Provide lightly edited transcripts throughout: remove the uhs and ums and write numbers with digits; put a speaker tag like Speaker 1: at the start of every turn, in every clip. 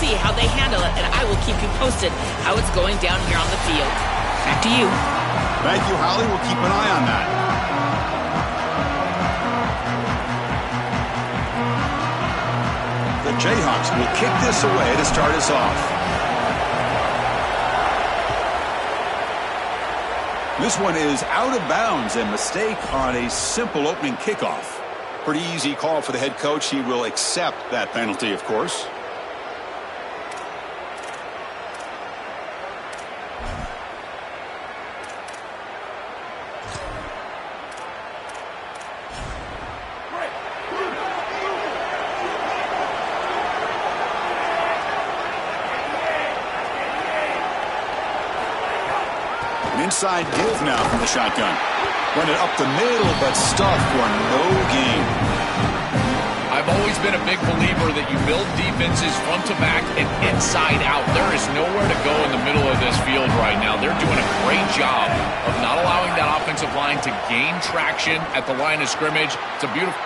Speaker 1: see how they handle it, and I will keep you posted how it's going down here on the field. Back to you.
Speaker 2: Thank you, Holly. We'll keep an eye on that. The Jayhawks will kick this away to start us off. This one is out of bounds, a mistake on a simple opening kickoff. Pretty easy call for the head coach. He will accept that penalty, of course. Inside give now from the shotgun. Run it up the middle, but stuffed for no gain.
Speaker 3: I've always been a big believer that you build defenses front to back and inside out. There is nowhere to go in the middle of this field right now. They're doing a great job of not allowing that offensive line to gain traction at the line of scrimmage. It's a beautiful...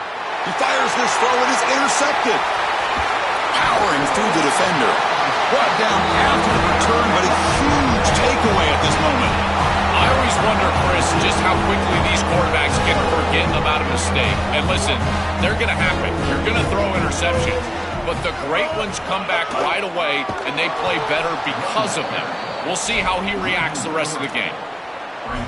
Speaker 2: He fires this throw and is intercepted. Powering through the defender. Brought down after the return, but a huge takeaway at this moment.
Speaker 3: I always wonder, Chris, just how quickly these quarterbacks can forget about a mistake. And listen, they're going to happen. You're going to throw interceptions. But the great ones come back right away, and they play better because of them. We'll see how he reacts the rest of the game.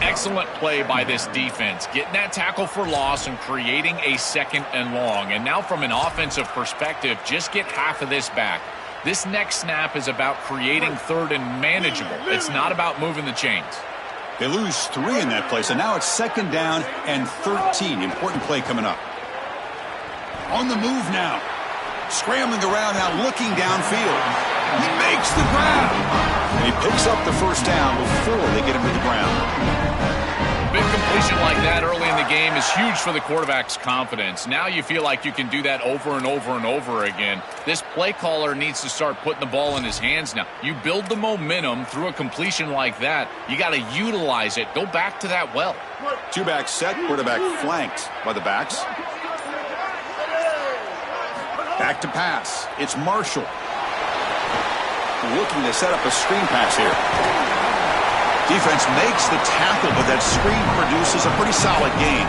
Speaker 3: Excellent play by this defense, getting that tackle for loss and creating a 2nd and long. And now from an offensive perspective, just get half of this back. This next snap is about creating 3rd and manageable. It's not about moving the chains.
Speaker 2: They lose 3 in that play, so now it's 2nd down and 13. Important play coming up. On the move now. Scrambling around now, looking downfield. He makes the grab. And he picks up the 1st down before they get him to the ground.
Speaker 3: Big completion like that early in the game is huge for the quarterback's confidence. Now you feel like you can do that over and over and over again. This play caller needs to start putting the ball in his hands now. You build the momentum through a completion like that. You got to utilize it. Go back to that well.
Speaker 2: 2-back set, quarterback flanked by the backs. Back to pass. It's Marshall. Looking to set up a screen pass here. Defense makes the tackle, but that screen produces a pretty solid gain.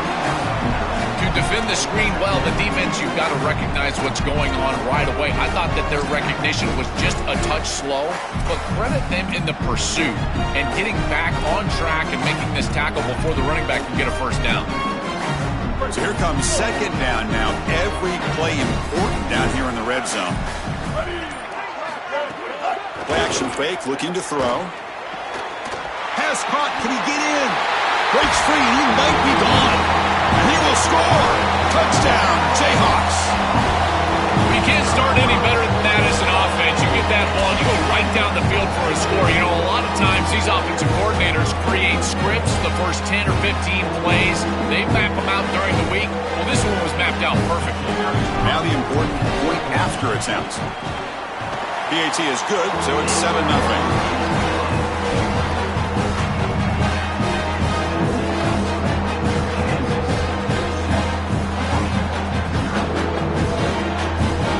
Speaker 3: To defend the screen well, the defense, you've got to recognize what's going on right away. I thought that their recognition was just a touch slow, but credit them in the pursuit and getting back on track and making this tackle before the running back can get a 1st down.
Speaker 2: So here comes 2nd down now. Every play important down here in the red zone. Play action fake, looking to throw. Pass caught. Can he get in? Breaks free. He might be gone. And he will score. Touchdown, Jayhawks.
Speaker 3: You can't start any better than that as an offense. You get that ball, you go right down the field for a score. You know, a lot of times these offensive coordinators create scripts the first 10 or 15 plays. They map them out during the week. Well, this one was mapped out perfectly.
Speaker 2: Now the important point after attempt. PAT is good, so it's 7-0.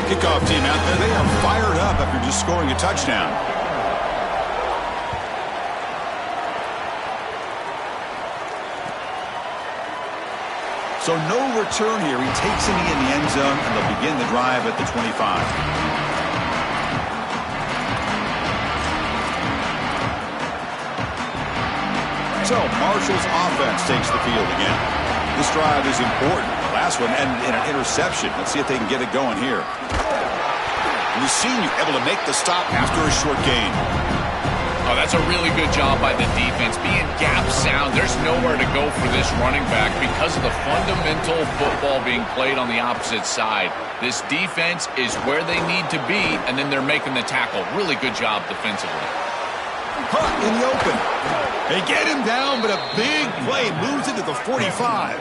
Speaker 2: Kickoff team out there, they are fired up after just scoring a touchdown. So no return here. He takes it in the end zone, and they'll begin the drive at the 25. So Marshall's offense takes the field again. This drive is important. Last one ended in an interception. Let's see if they can get it going here. And the senior able to make the stop after a short gain.
Speaker 3: Oh, that's a really good job by the defense. Being gap sound, there's nowhere to go for this running back because of the fundamental football being played on the opposite side. This defense is where they need to be, and then they're making the tackle. Really good job defensively.
Speaker 2: Hunt in the open. They get him down, but a big play moves into the 45.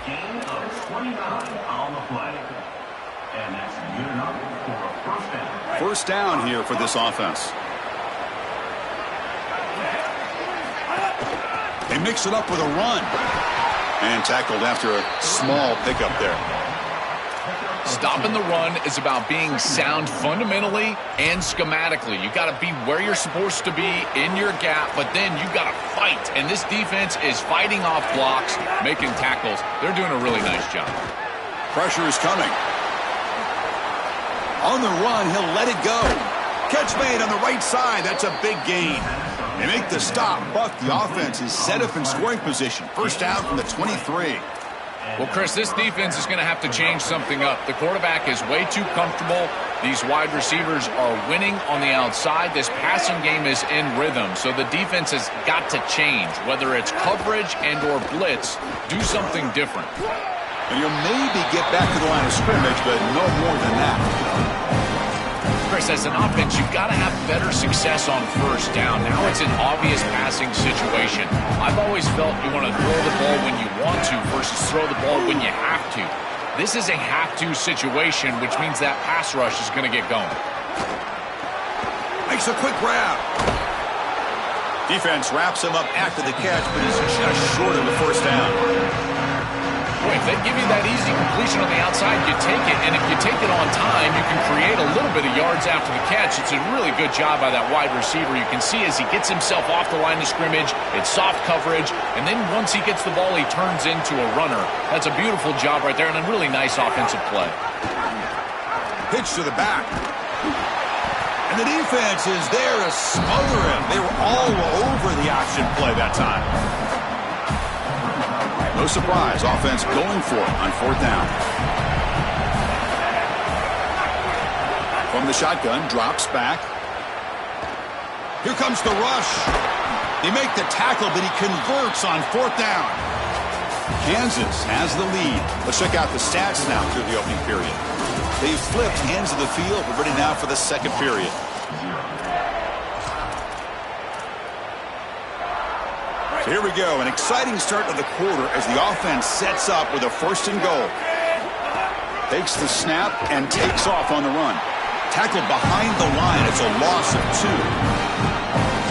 Speaker 4: Gain of 29 on the play. And that's good enough for a 1st down.
Speaker 2: 1st down here for this offense. They mix it up with a run. And tackled after a small pickup there.
Speaker 3: Stopping the run is about being sound fundamentally and schematically. You got to be where you're supposed to be in your gap, but then you got to fight. And this defense is fighting off blocks, making tackles. They're doing a really nice job.
Speaker 2: Pressure is coming. On the run, he'll let it go. Catch made on the right side. That's a big gain. They make the stop, but the offense is set up in scoring position. First down from the 23.
Speaker 3: Well, Chris, this defense is going to have to change something up. The quarterback is way too comfortable. These wide receivers are winning on the outside. This passing game is in rhythm, so the defense has got to change. Whether it's coverage and or blitz, do something different.
Speaker 2: And you'll maybe get back to the line of scrimmage, but no more than that.
Speaker 3: Chris, as an offense, you've got to have better success on first down. Now it's an obvious passing situation. I've always felt you want to throw the ball when you want to versus throw the ball when you have to. This is a have-to situation, which means that pass rush is going to get going.
Speaker 2: Makes a quick grab. Defense wraps him up after the catch, but he's just short of the first down.
Speaker 3: Boy, if they give you that easy completion on the outside, you take it, and if you take it on time, you can create a little bit of yards after the catch. It's a really good job by that wide receiver. You can see as he gets himself off the line of scrimmage, it's soft coverage, and then once he gets the ball, he turns into a runner. That's a beautiful job right there, and a really nice offensive play.
Speaker 2: Pitch to the back. And the defense is there to smother him. They were all over the option play that time. No surprise, offense going for it on fourth down. From the shotgun, drops back. Here comes the rush. They make the tackle, but he converts on fourth down. Kansas has the lead. Let's check out the stats now through the opening period. They've flipped hands of the field. We're ready now for the second period. Here we go, an exciting start of the quarter as the offense sets up with a first and goal. Takes the snap and takes off on the run. Tackled behind the line, it's a loss of 2.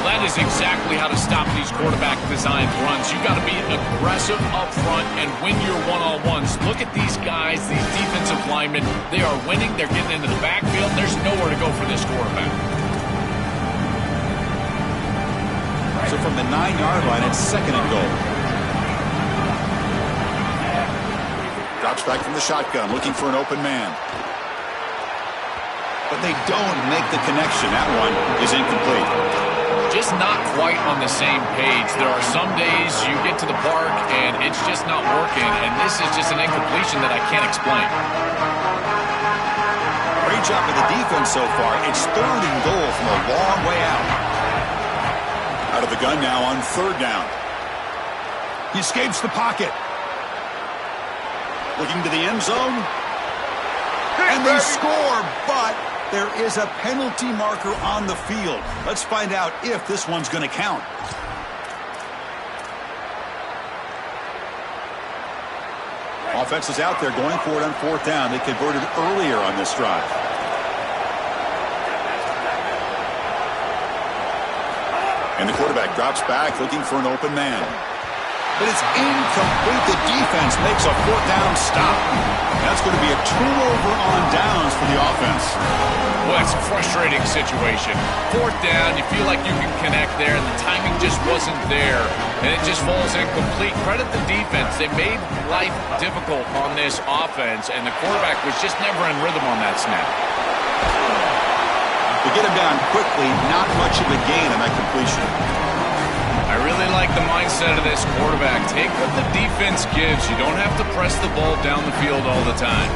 Speaker 3: That is exactly how to stop these quarterback-designed runs. You've got to be aggressive up front and win your one-on-ones. Look at these guys, these defensive linemen. They are winning. They're getting into the backfield. There's nowhere to go for this quarterback.
Speaker 2: So from the 9-yard line, it's second and goal. Drops back from the shotgun, looking for an open man. But they don't make the connection. That one is incomplete.
Speaker 3: Just not quite on the same page. There are some days you get to the park and it's just not working, and this is just an incompletion that I can't explain.
Speaker 2: Great job of the defense so far. It's third and goal from a long way out. Out of the gun now on third down. He escapes the pocket. Looking to the end zone. And they score, but there is a penalty marker on the field. Let's find out if this one's going to count. Offense is out there going for it on fourth down. They converted earlier on this drive. And the quarterback drops back looking for an open man. But it's incomplete. The defense makes a fourth down stop. That's going to be a turnover on downs for the offense.
Speaker 3: Well, it's a frustrating situation. Fourth down, you feel like you can connect there, and the timing just wasn't there, and it just falls incomplete. Credit the defense. They made life difficult on this offense, and the quarterback was just never in rhythm on that snap.
Speaker 2: To get him down quickly, not much of a gain on that completion.
Speaker 3: I really like the mindset of this quarterback. Take what the defense gives. You don't have to press the ball down the field all the time.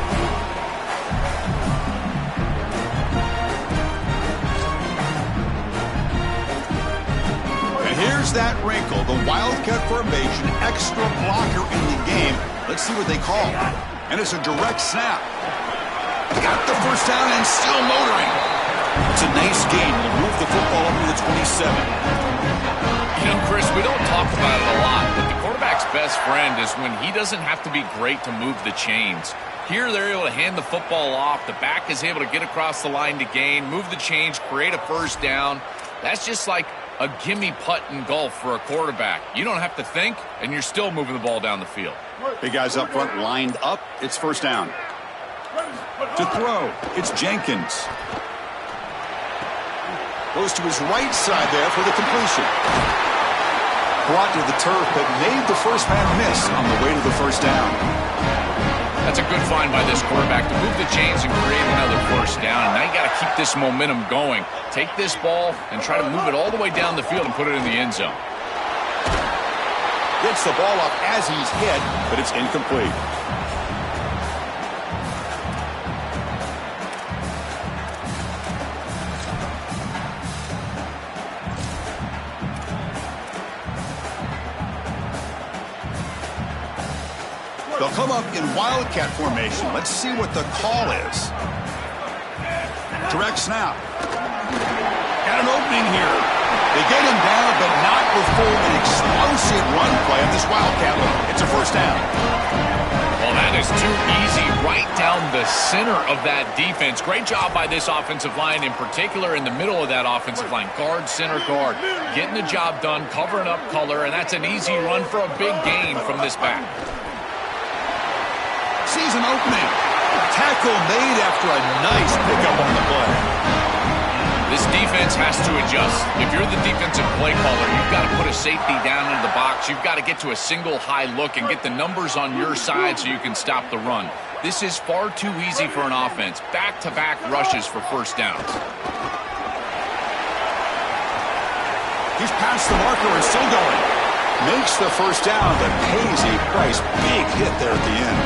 Speaker 2: And here's that wrinkle, the Wildcat formation, extra blocker in the game. Let's see what they call. And it's a direct snap. Got the first down and still motoring. It's a nice gain. Will move the football over to the 27.
Speaker 3: You know, Chris, we don't talk about it a lot, but the quarterback's best friend is when he doesn't have to be great to move the chains. Here, they're able to hand the football off. The back is able to get across the line to gain, move the chains, create a first down. That's just like a gimme putt in golf for a quarterback. You don't have to think, and you're still moving the ball down the field.
Speaker 2: Big guys up front lined up. It's first down. To throw, it's Jenkins. Goes to his right side there for the completion. Brought to the turf, but made the first man miss on the way to the first down.
Speaker 3: That's a good find by this quarterback to move the chains and create another first down. And now you got to keep this momentum going. Take this ball and try to move it all the way down the field and put it in the end zone.
Speaker 2: Gets the ball up as he's hit, but it's incomplete. They'll come up in wildcat formation. Let's see what the call is. Direct snap. Got an opening here. They get him down, but not before an explosive run play on this wildcat look. It's a first down.
Speaker 3: Well, that is too easy right down the center of that defense. Great job by this offensive line, in particular in the middle of that offensive line. Guard, center guard, getting the job done, covering up color, and that's an easy run for a big gain from this back.
Speaker 2: Sees an opening. Tackle made after a nice pickup on the play.
Speaker 3: This defense has to adjust. If you're the defensive play caller, you've got to put a safety down into the box. You've got to get to a single high look and get the numbers on your side so you can stop the run. This is far too easy for an offense. Back-to-back rushes for first downs.
Speaker 2: He's past the marker and still going. Makes the first down, but pays a price. Big hit there at the end.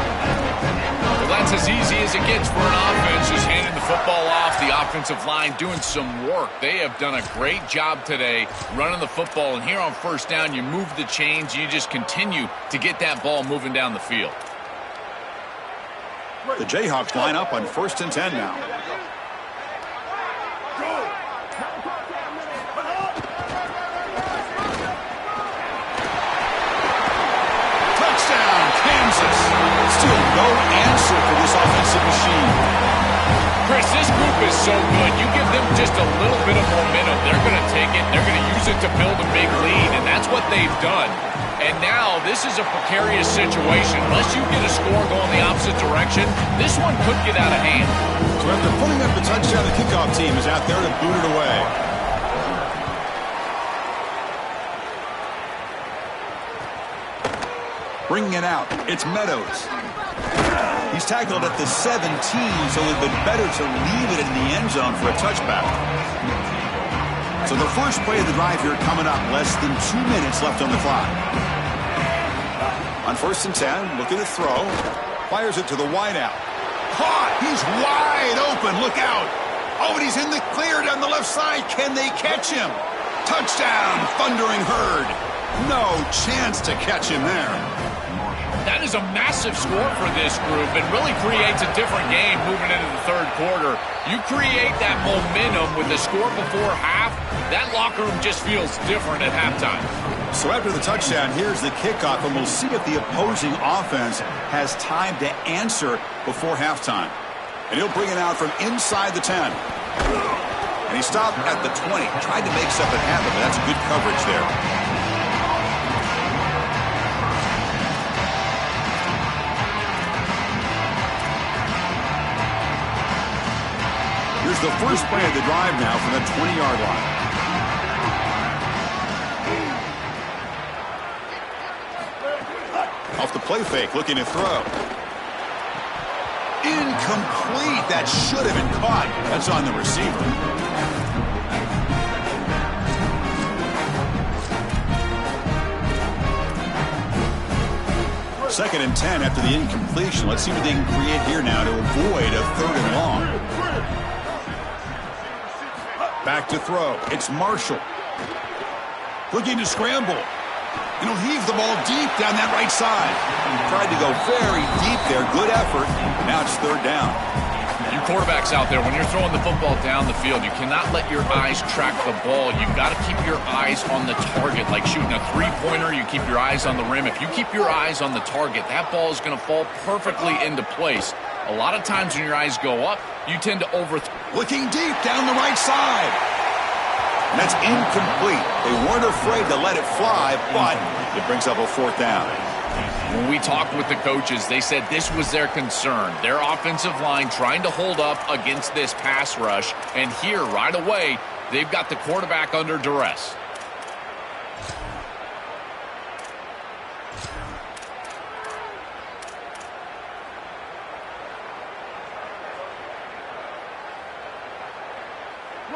Speaker 3: Well, that's as easy as it gets for an offense, just handing the football off. The offensive line doing some work. They have done a great job today running the football. And here on first down, you move the chains. You just continue to get that ball moving down the field.
Speaker 2: The Jayhawks line up on 1st and 10 now. Touchdown, Kansas. Still no answer for this offensive machine.
Speaker 3: Chris, this group is so good. You give them just a little bit of momentum, they're going to take it. They're going to use it to build a big lead, and that's what they've done. And now this is a precarious situation. Unless you get a score going the opposite direction, this one could get out of hand.
Speaker 2: So after putting up the touchdown, the kickoff team is out there to boot it away. Bringing it out, it's Meadows. He's tackled at the 17, so it would have been better to leave it in the end zone for a touchback. So the first play of the drive here coming up, less than 2 minutes left on the clock. On 1st and 10, looking to throw. Fires it to the wideout. Caught! He's wide open, look out! Oh, and he's in the clear down the left side. Can they catch him? Touchdown, Thundering Herd. No chance to catch him there.
Speaker 3: That is a massive score for this group and really creates a different game moving into the third quarter. You create that momentum with the score before half, that locker room just feels different at halftime.
Speaker 2: So after the touchdown, here's the kickoff, and we'll see if the opposing offense has time to answer before halftime. And he'll bring it out from inside the 10. And he stopped at the 20. Tried to make something happen, but that's good coverage there. Here's the first play of the drive now from the 20-yard line. Off the play fake, looking to throw. Incomplete. That should have been caught. That's on the receiver. Second and 10 after the incompletion. Let's see what they can create here now to avoid a 3rd and long. Back to throw. It's Marshall. Looking to scramble. And he'll heave the ball deep down that right side. Tried to go very deep there. Good effort. Now it's 3rd down.
Speaker 3: You quarterbacks out there, when you're throwing the football down the field, you cannot let your eyes track the ball. You've got to keep your eyes on the target. Like shooting a three-pointer, you keep your eyes on the rim. If you keep your eyes on the target, that ball is going to fall perfectly into place. A lot of times when your eyes go up, you tend to overthrow.
Speaker 2: Looking deep down the right side. And that's incomplete. They weren't afraid to let it fly, but it brings up a 4th down.
Speaker 3: When we talked with the coaches, they said this was their concern. Their offensive line trying to hold up against this pass rush. And here, right away, they've got the quarterback under duress.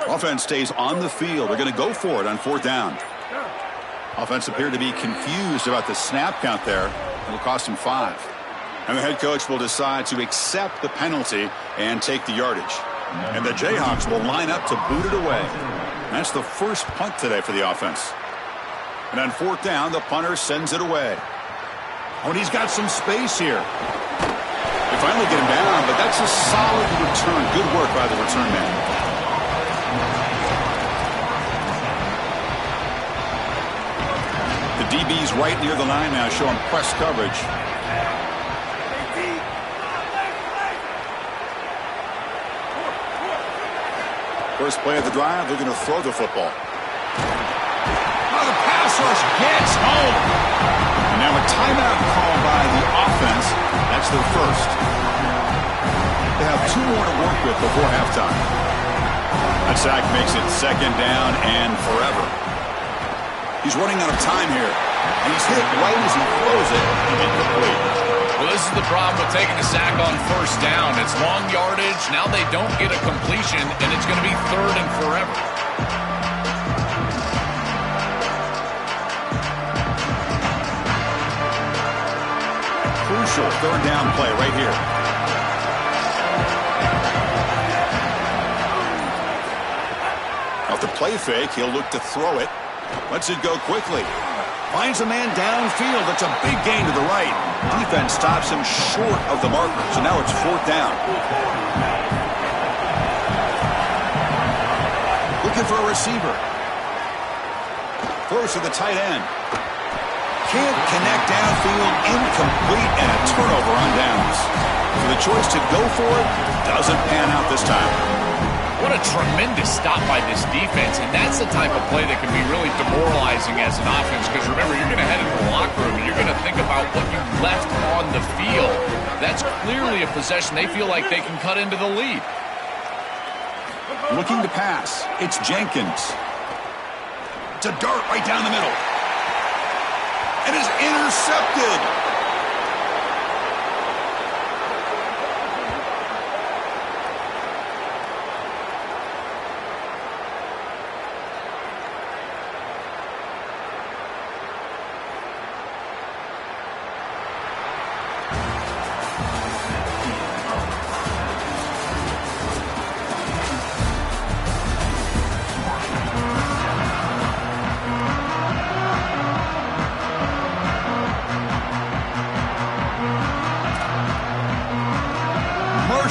Speaker 2: Offense stays on the field. They're going to go for it on 4th down. Offense appeared to be confused about the snap count there. It'll cost him 5. And the head coach will decide to accept the penalty and take the yardage. And the Jayhawks will line up to boot it away. That's the first punt today for the offense. And on 4th down, the punter sends it away. Oh, and he's got some space here. They finally get him down, but that's a solid return. Good work by the return man. DB's right near the line now, showing press coverage. First play of the drive, they're going to throw the football. Oh, the pass rush gets home. And now a timeout call by the offense. That's their first. They have 2 more to work with before halftime. That sack makes it 2nd down and forever. He's running out of time here. And he's hit right as he throws it. Incomplete.
Speaker 3: Well, this is the problem with taking a sack on 1st down. It's long yardage. Now they don't get a completion, and it's going to be 3rd and forever.
Speaker 2: Crucial 3rd down play right here. Off the play fake, he'll look to throw it. Lets it go quickly. Finds a man downfield. That's a big gain to the right. Defense stops him short of the marker. So now it's 4th down. Looking for a receiver. Throws to the tight end. Can't connect downfield. Incomplete and a turnover on downs. So the choice to go for it doesn't pan out this time.
Speaker 3: What a tremendous stop by this defense, and that's the type of play that can be really demoralizing as an offense, because remember, you're going to head into the locker room and you're going to think about what you left on the field. That's clearly a possession they feel like they can cut into the lead.
Speaker 2: Looking to pass. It's Jenkins. It's a dart right down the middle. It is intercepted.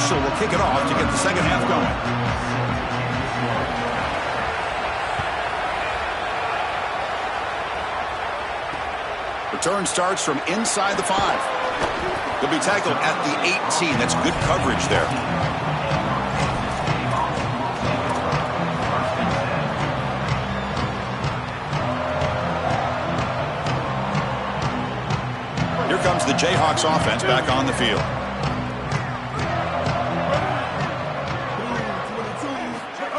Speaker 2: Will kick it off to get the 2nd half going. Return starts from inside the 5. He'll be tackled at the 18. That's good coverage there. Here comes the Jayhawks offense back on the field.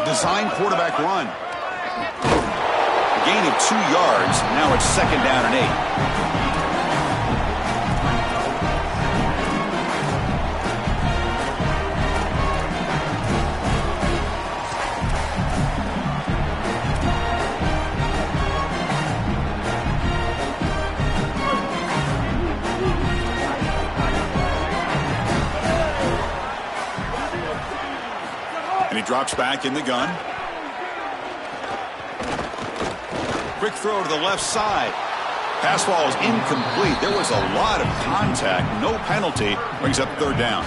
Speaker 2: Design quarterback run. A gain of 2 yards. Now it's 2nd down and 8. And he drops back in the gun. Quick throw to the left side. Pass ball is incomplete. There was a lot of contact. No penalty. Brings up 3rd down.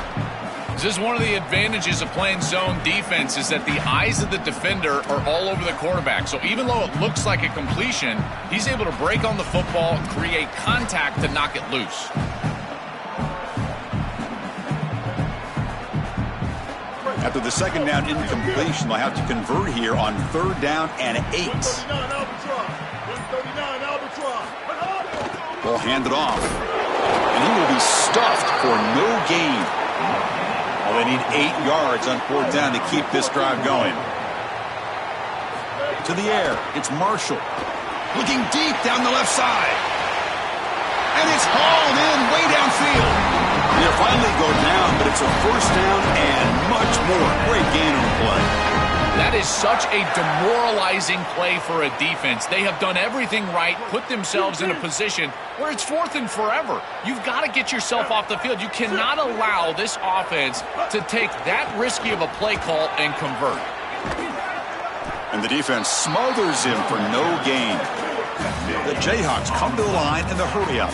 Speaker 3: This is one of the advantages of playing zone defense, is that the eyes of the defender are all over the quarterback. So even though it looks like a completion, he's able to break on the football and create contact to knock it loose.
Speaker 2: After the 2nd down incompletion, they'll have to convert here on 3rd down and 8. We'll hand it off. And he will be stuffed for no gain. Well, they need 8 yards on 4th down to keep this drive going. To the air, it's Marshall. Looking deep down the left side. And it's hauled in way downfield. He'll finally go down, but it's a 1st down and much more. Great gain on the play.
Speaker 3: That is such a demoralizing play for a defense. They have done everything right, put themselves in a position where it's 4th and forever. You've got to get yourself off the field. You cannot allow this offense to take that risky of a play call and convert.
Speaker 2: And the defense smothers him for no gain. The Jayhawks come to the line in the hurry-up.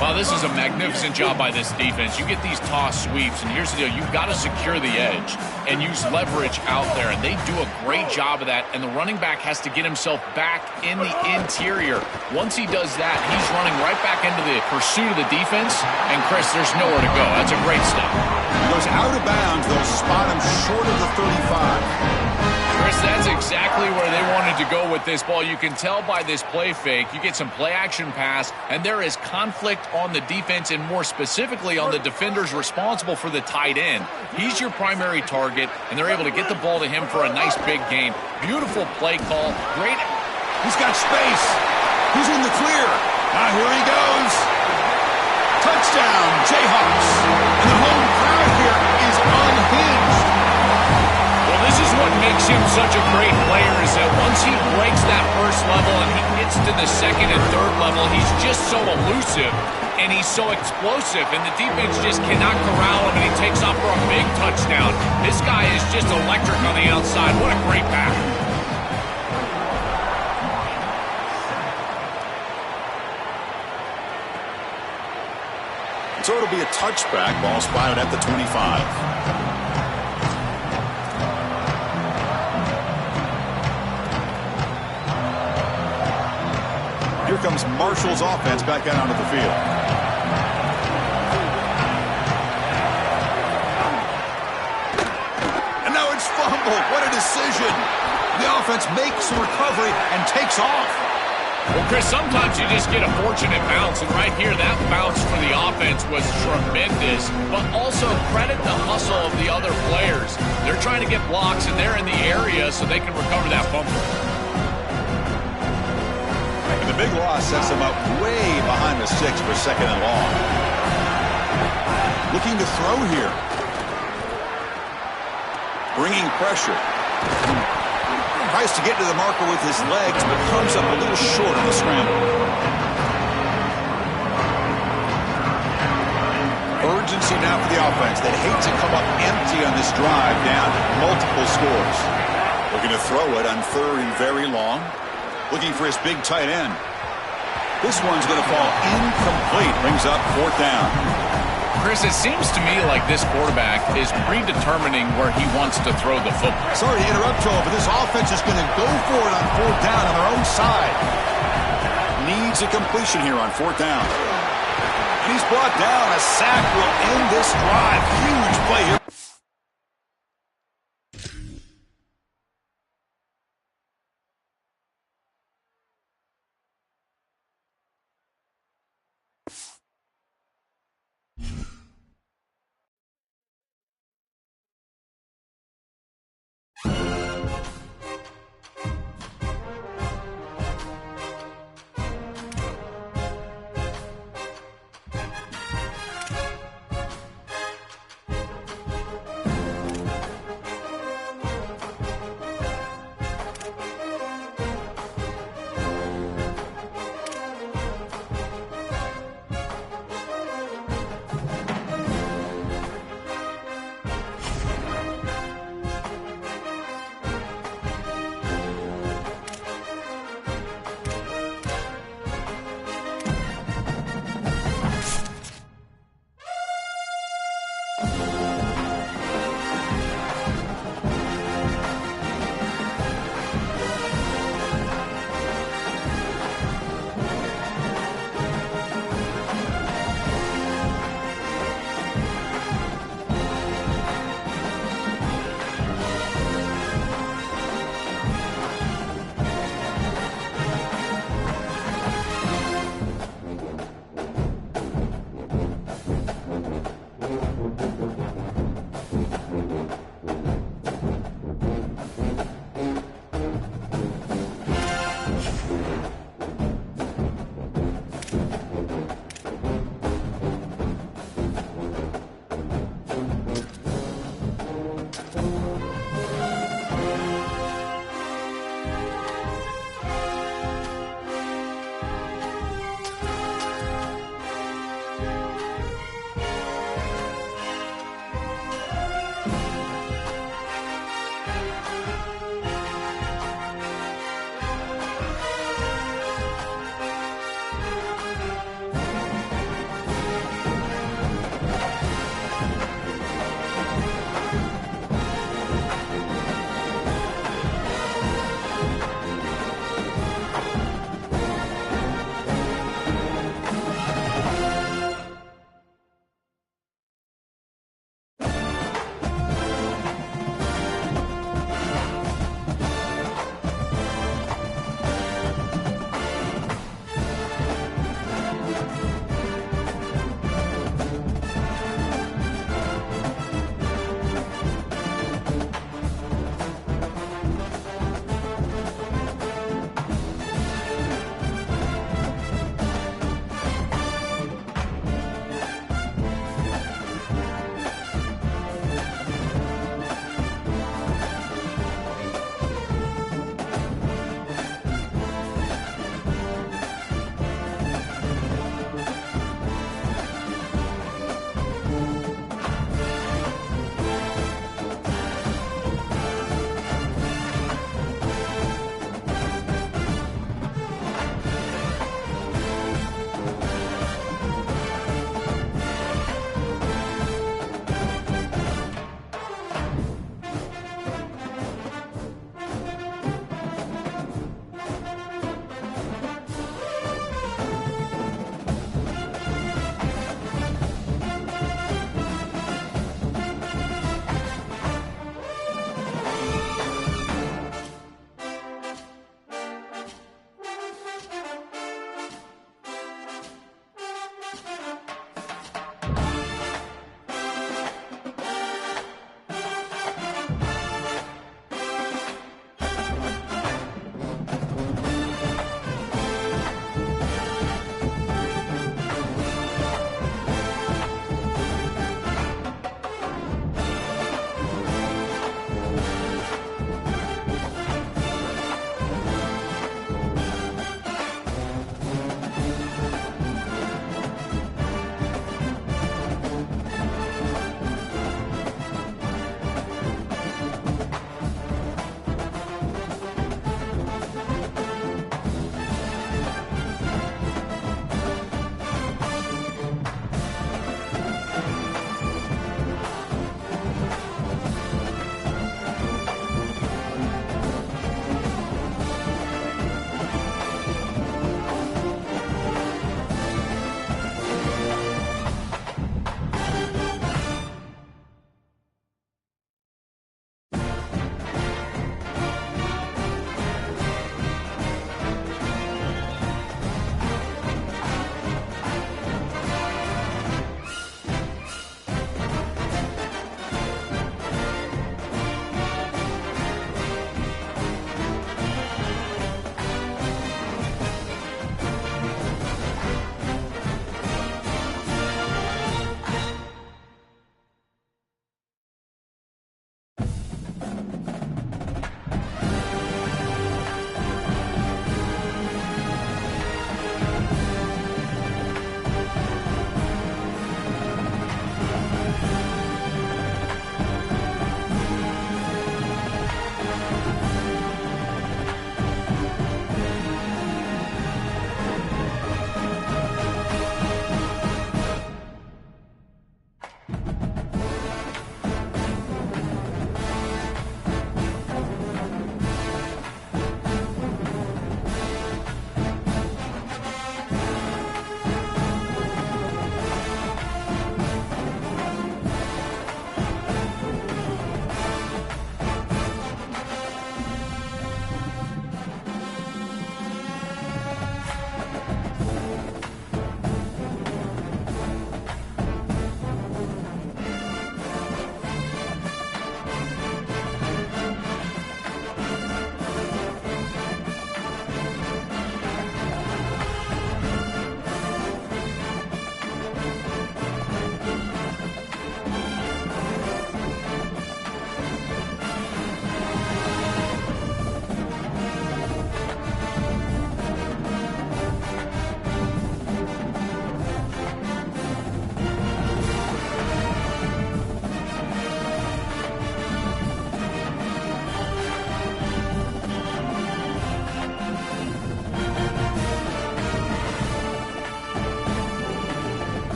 Speaker 3: Well, this is a magnificent job by this defense. You get these toss sweeps, and here's the deal. You've got to secure the edge and use leverage out there, and they do a great job of that, and the running back has to get himself back in the interior. Once he does that, he's running right back into the pursuit of the defense, and, Chris, there's nowhere to go. That's a great stop.
Speaker 2: He goes out of bounds. They'll spot him short of the 35.
Speaker 3: Chris, that's exactly where they wanted to go with this ball. You can tell by this play fake. You get some play-action pass, and there is conflict on the defense and more specifically on the defenders responsible for the tight end. He's your primary target, and they're able to get the ball to him for a nice big gain. Beautiful play call. Great.
Speaker 2: He's got space. He's in the clear. Now here he goes. Touchdown, Jayhawks. And the home crowd here is unhinged.
Speaker 3: This is what makes him such a great player, is that once he breaks that first level and he gets to the 2nd and 3rd level, he's just so elusive and he's so explosive, and the defense just cannot corral him, and he takes off for a big touchdown. This guy is just electric on the outside. What a great pass.
Speaker 2: So it'll be a touchback. Ball spotted at the 25. Here comes Marshall's offense back out onto the field. And now it's fumbled. What a decision. The offense makes a recovery and takes off.
Speaker 3: Well, Chris, sometimes you just get a fortunate bounce, and right here, that bounce for the offense was tremendous, but also credit the hustle of the other players. They're trying to get blocks, and they're in the area so they can recover that fumble.
Speaker 2: And the big loss sets them up way behind the 6 for 2nd and long. Looking to throw here. Bringing pressure. Tries to get to the marker with his legs, but comes up a little short on the scramble. Urgency now for the offense. They hate to come up empty on this drive, down multiple scores. Looking to throw it on 3rd and very long. Looking for his big tight end. This one's going to fall incomplete. Brings up 4th down.
Speaker 3: Chris, it seems to me like this quarterback is predetermining where he wants to throw the football.
Speaker 2: Sorry to interrupt, Joe, but this offense is going to go for it on 4th down on their own side. Needs a completion here on 4th down. He's brought down. A sack will end this drive. Huge play here.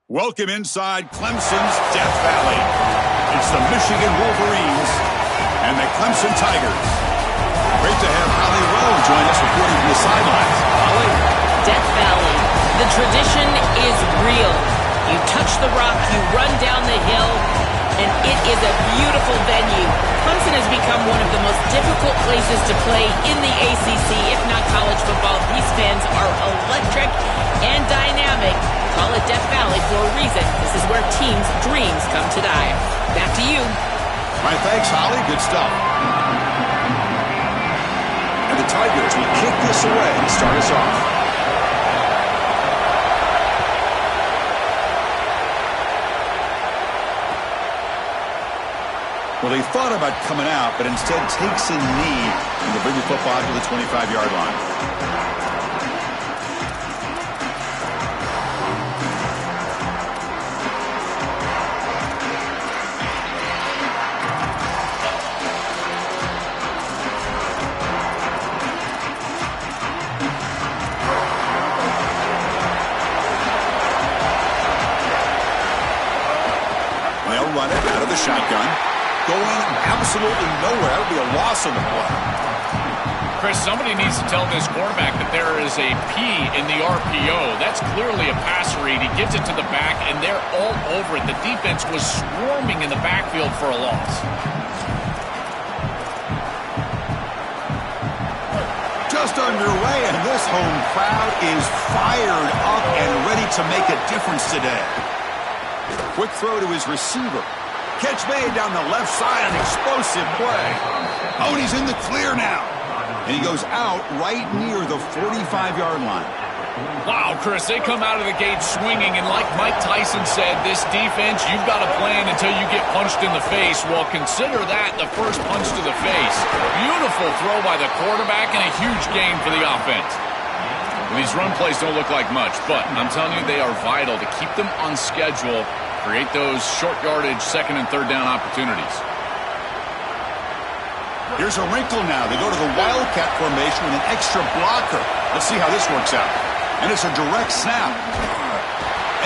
Speaker 2: Welcome inside Clemson's Death Valley. It's the Michigan Wolverines and the Clemson Tigers. Great to have Holly Rowe join us reporting from the sidelines. Holly?
Speaker 1: Death Valley. The tradition is real. You touch the rock, you run down the hill, and it is a beautiful venue. Clemson has become one of the most difficult places to play in the ACC, if not college football. These fans are electric and dynamic. Call it Death Valley for a reason. This is where teams' dreams come to die. Back to you.
Speaker 2: All right, thanks, Holly. Good stuff. And the Tigers will kick this away and start us off. Well, he thought about coming out, but instead takes a knee and will bring the football to the 25-yard line. They'll run it out of the shotgun. Going absolutely nowhere. That would be a loss on the play.
Speaker 3: Chris, somebody needs to tell this quarterback that there is a P in the RPO. That's clearly a pass read. He gives it to the back, and they're all over it. The defense was swarming in the backfield for a loss.
Speaker 2: Just underway, and this home crowd is fired up and ready to make a difference today. Quick throw to his receiver. Catch made down the left side, an explosive play. Oh, and he's in the clear now. And he goes out right near the 45-yard line.
Speaker 3: Wow, Chris, they come out of the gate swinging, and like Mike Tyson said, this defense, you've got to plan until you get punched in the face. Well, consider that the first punch to the face. Beautiful throw by the quarterback and a huge gain for the offense. Well, these run plays don't look like much, but I'm telling you, they are vital to keep them on schedule. Create those short yardage second and third down opportunities.
Speaker 2: Here's a wrinkle now. They go to the Wildcat formation with an extra blocker. Let's see how this works out. And it's a direct snap.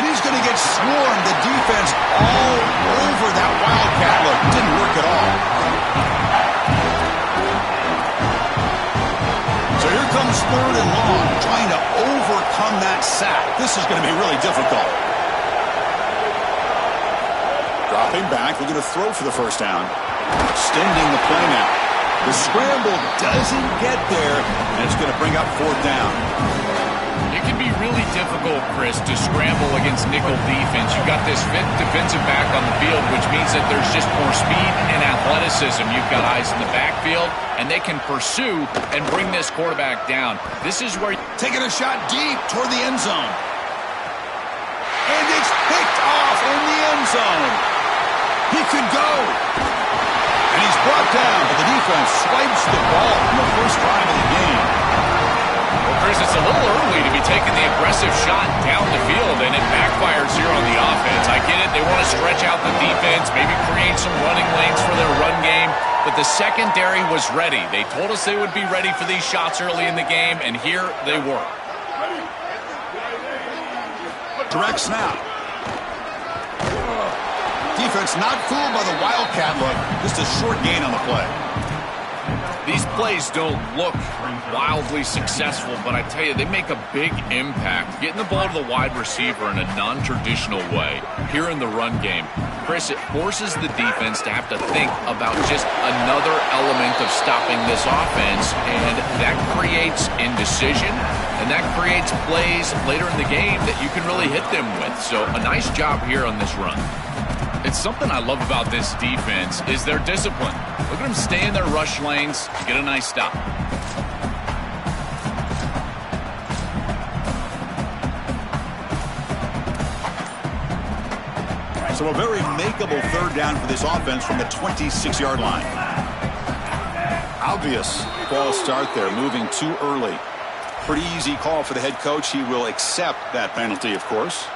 Speaker 2: And he's going to get swarmed. The defense all over that Wildcat look. Didn't work at all. So here comes third and long, trying to overcome that sack. This is going to be really difficult. Dropping back, looking to throw for the first down. Extending the play now. The scramble doesn't get there, and it's going to bring up fourth down.
Speaker 3: It can be really difficult, Chris, to scramble against nickel defense. You've got this fifth defensive back on the field, which means that there's just more speed and athleticism. You've got eyes in the backfield, and they can pursue and bring this quarterback down. This is where...
Speaker 2: Taking a shot deep toward the end zone. And it's picked off in the end zone. He could go. And he's brought down, but the defense swipes the ball from the first drive of the game.
Speaker 3: Well, Chris, it's a little early to be taking the aggressive shot down the field, and it backfires here on the offense. I get it. They want to stretch out the defense, maybe create some running lanes for their run game, but the secondary was ready. They told us they would be ready for these shots early in the game, and here they were.
Speaker 2: Direct snap. Defense not fooled by the Wildcat look. Just a short gain on the play.
Speaker 3: These plays don't look wildly successful, but I tell you, they make a big impact. Getting the ball to the wide receiver in a non-traditional way here in the run game. Chris, it forces the defense to have to think about just another element of stopping this offense, and that creates indecision, and that creates plays later in the game that you can really hit them with. So a nice job here on this run. It's something I love about this defense is their discipline. Look at them stay in their rush lanes, get a nice stop.
Speaker 2: So a very makeable third down for this offense from the 26-yard line. Obvious false start there, moving too early. Pretty easy call for the head coach. He will accept that penalty, of course.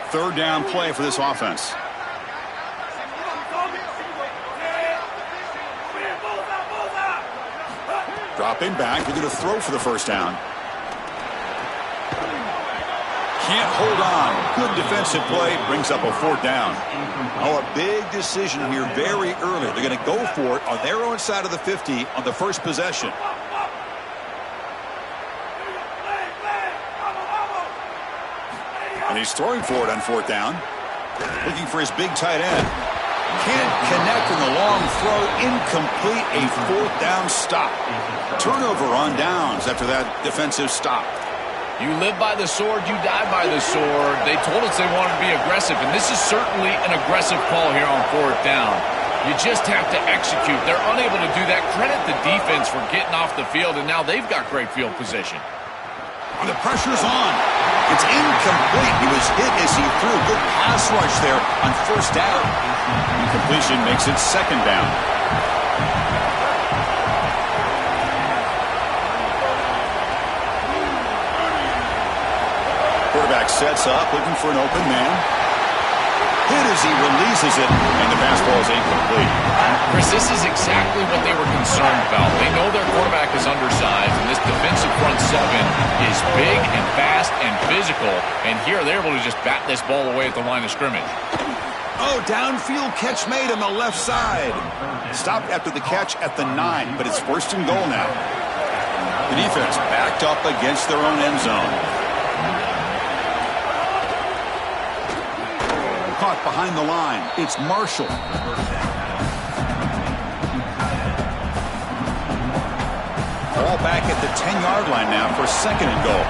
Speaker 2: Third down play for this offense. Dropping back, we're going to throw for the first down. Can't hold on. Good defensive play. Brings up a 4th down. Oh, a big decision here very early. They're going to go for it on their own side of the 50 on the first possession. And he's throwing for it on 4th down. Looking for his big tight end. Can't connect in the long throw. Incomplete. A 4th down stop. Turnover on downs after that defensive stop.
Speaker 3: You live by the sword, you die by the sword. They told us they wanted to be aggressive, and this is certainly an aggressive call here on 4th down. You just have to execute. They're unable to do that. Credit the defense for getting off the field, and now they've got great field position.
Speaker 2: And the pressure's on. It's incomplete. He was hit as he threw. Good pass rush there on 1st down. Incompletion makes it 2nd down. Quarterback sets up, looking for an open man. Hit as he releases it, and the pass ball is incomplete.
Speaker 3: Chris, this is exactly what they were concerned about. They know their quarterback is undersized, and this defensive front 7 is big and fast and physical, and here they're able to just bat this ball away at the line of scrimmage.
Speaker 2: Oh, downfield catch made on the left side. Stopped after the catch at the 9, but it's 1st and goal now. The defense backed up against their own end zone. Caught behind the line. It's Marshall. Ball back at the 10-yard line now for 2nd and goal.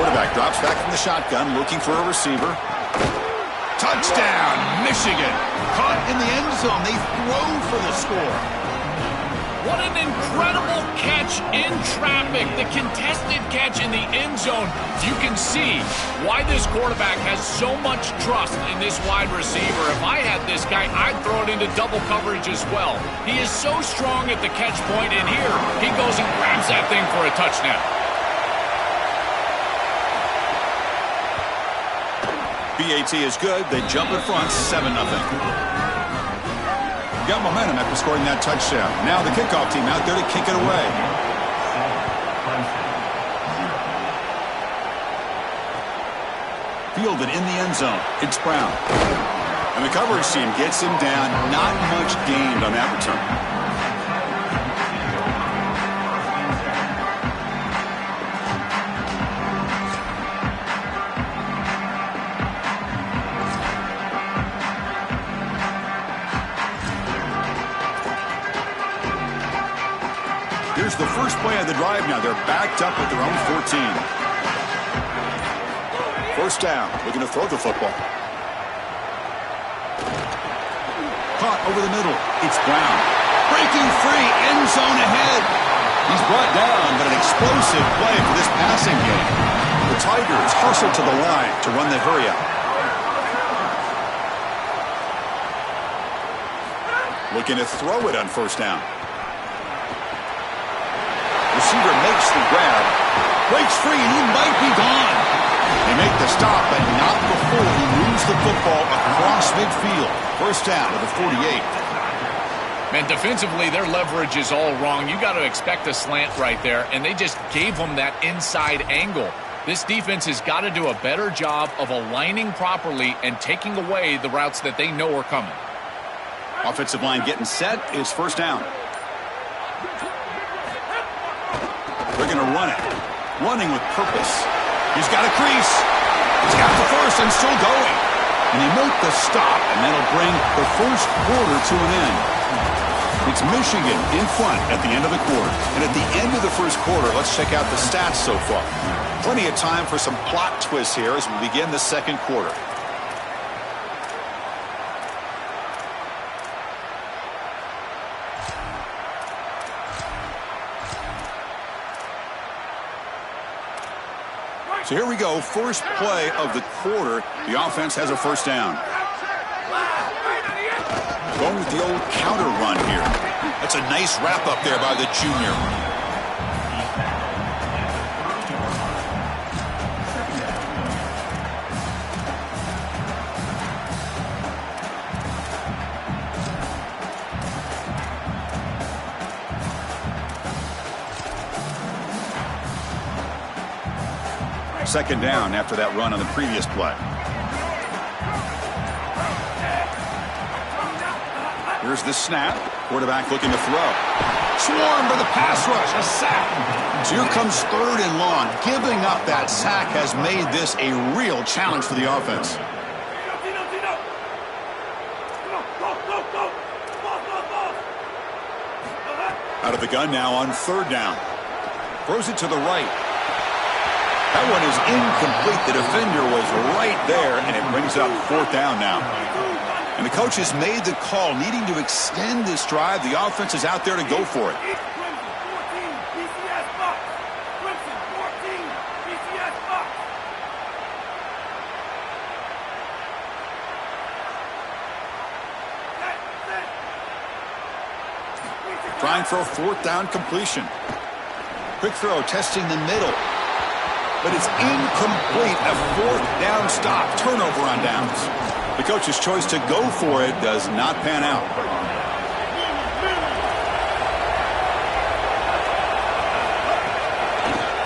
Speaker 2: Quarterback drops back from the shotgun, looking for a receiver. Touchdown, Michigan. Caught in the end zone. They throw for the score.
Speaker 3: What an incredible catch in traffic. The contested catch in the end zone. You can see why this quarterback has so much trust in this wide receiver. If I had this guy, I'd throw it into double coverage as well. He is so strong at the catch point, and here he goes and grabs that thing for a touchdown.
Speaker 2: BAT is good. They jump in front, 7-0. Got momentum after scoring that touchdown. Now the kickoff team out there to kick it away. Fielded in the end zone. It's Brown. And the coverage team gets him down. Not much gained on that return. Here's the first play of the drive now. They're backed up at their own 14. 1st down. Looking to throw the football. Caught over the middle. It's Brown. Breaking free. End zone ahead. He's brought down, but an explosive play for this passing game. The Tigers hustle to the line to run the hurry-up. Looking to throw it on 1st down. Receiver makes the grab, breaks free, and he might be gone. They make the stop, but not before he moves the football across midfield. 1st down to the 48.
Speaker 3: Man, defensively, their leverage is all wrong. You got to expect a slant right there, and they just gave them that inside angle. This defense has got to do a better job of aligning properly and taking away the routes that they know are coming.
Speaker 2: Offensive line getting set. It's 1st down. They're going to run it. Running with purpose. He's got a crease. He's got the 1st and still going. And he made the stop, and that'll bring the 1st quarter to an end. It's Michigan in front at the end of the quarter. And at the end of the 1st quarter, let's check out the stats so far. Plenty of time for some plot twists here as we begin the 2nd quarter. So here we go, first play of the quarter. The offense has a 1st down. Going with the old counter run here. That's a nice wrap up there by the junior. Second down after that run on the previous play. Here's the snap. Quarterback looking to throw. Swarmed by the pass rush. A sack. So here comes third and long. Giving up that sack has made this a real challenge for the offense. Out of the gun now on third down. Throws it to the right. That one is incomplete. The defender was right there, and it brings up fourth down now. And the coach has made the call, needing to extend this drive. The offense is out there to go for it. Trying for a fourth down completion. Quick throw, testing the middle. But it's incomplete. A fourth down stop. Turnover on downs. The coach's choice to go for it does not pan out.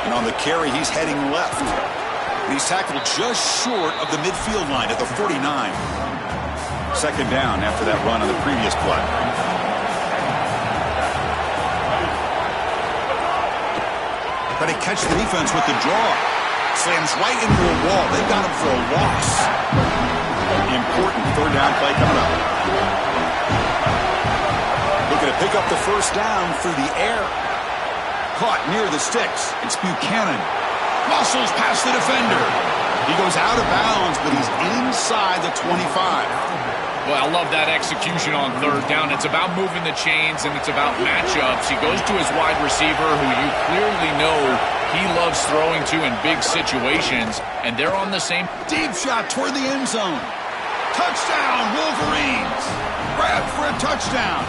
Speaker 2: And on the carry, he's heading left. And he's tackled just short of the midfield line at the 49. Second down after that run on the previous play. But he catches the defense with the draw. Slams right into a wall. They got him for a loss. Important third down play coming up. Looking to pick up the first down through the air. Caught near the sticks. It's Buchanan. Muscles past the defender. He goes out of bounds, but he's inside the 25.
Speaker 3: Well, I love that execution on third down. It's about moving the chains, and it's about matchups. He goes to his wide receiver, who you clearly know he loves throwing to in big situations, and they're on the same.
Speaker 2: Deep shot toward the end zone. Touchdown, Wolverines. Grab for a touchdown.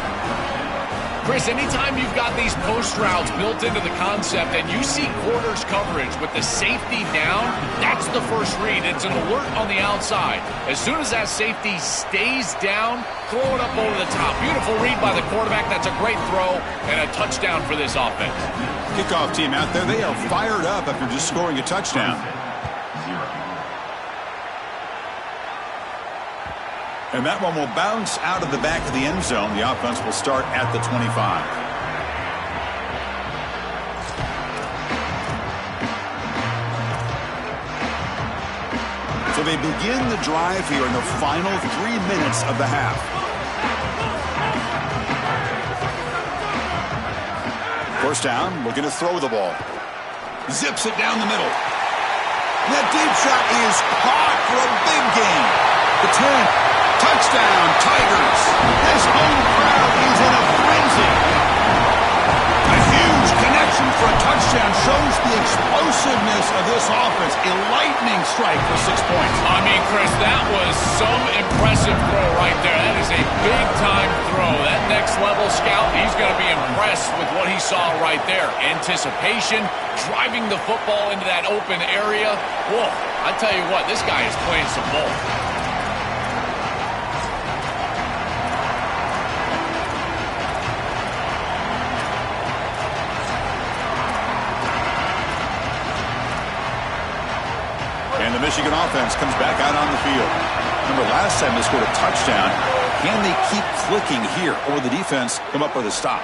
Speaker 3: Chris, anytime you've got these post routes built into the concept and you see quarters coverage with the safety down, that's the first read. It's an alert on the outside. As soon as that safety stays down, throw it up over the top. Beautiful read by the quarterback. That's a great throw and a touchdown for this offense.
Speaker 2: Kickoff team out there, they are fired up after just scoring a touchdown. And that one will bounce out of the back of the end zone. The offense will start at the 25. So they begin the drive here in the final 3 minutes of the half. First down, looking to throw the ball. Zips it down the middle. That deep shot is caught for a big gain. The 10. Touchdown, Tigers. This home crowd is in a frenzy. A huge connection for a touchdown shows the explosiveness of this offense. A lightning strike for 6 points.
Speaker 3: I mean, Chris, that was some impressive throw right there. That is a big-time throw. That next-level scout, he's going to be impressed with what he saw right there. Anticipation, driving the football into that open area. Whoa, I tell you what, this guy is playing some ball.
Speaker 2: And the Michigan offense comes back out on the field. Remember, last time they scored a touchdown. Can they keep clicking here, or will the defense come up with a stop?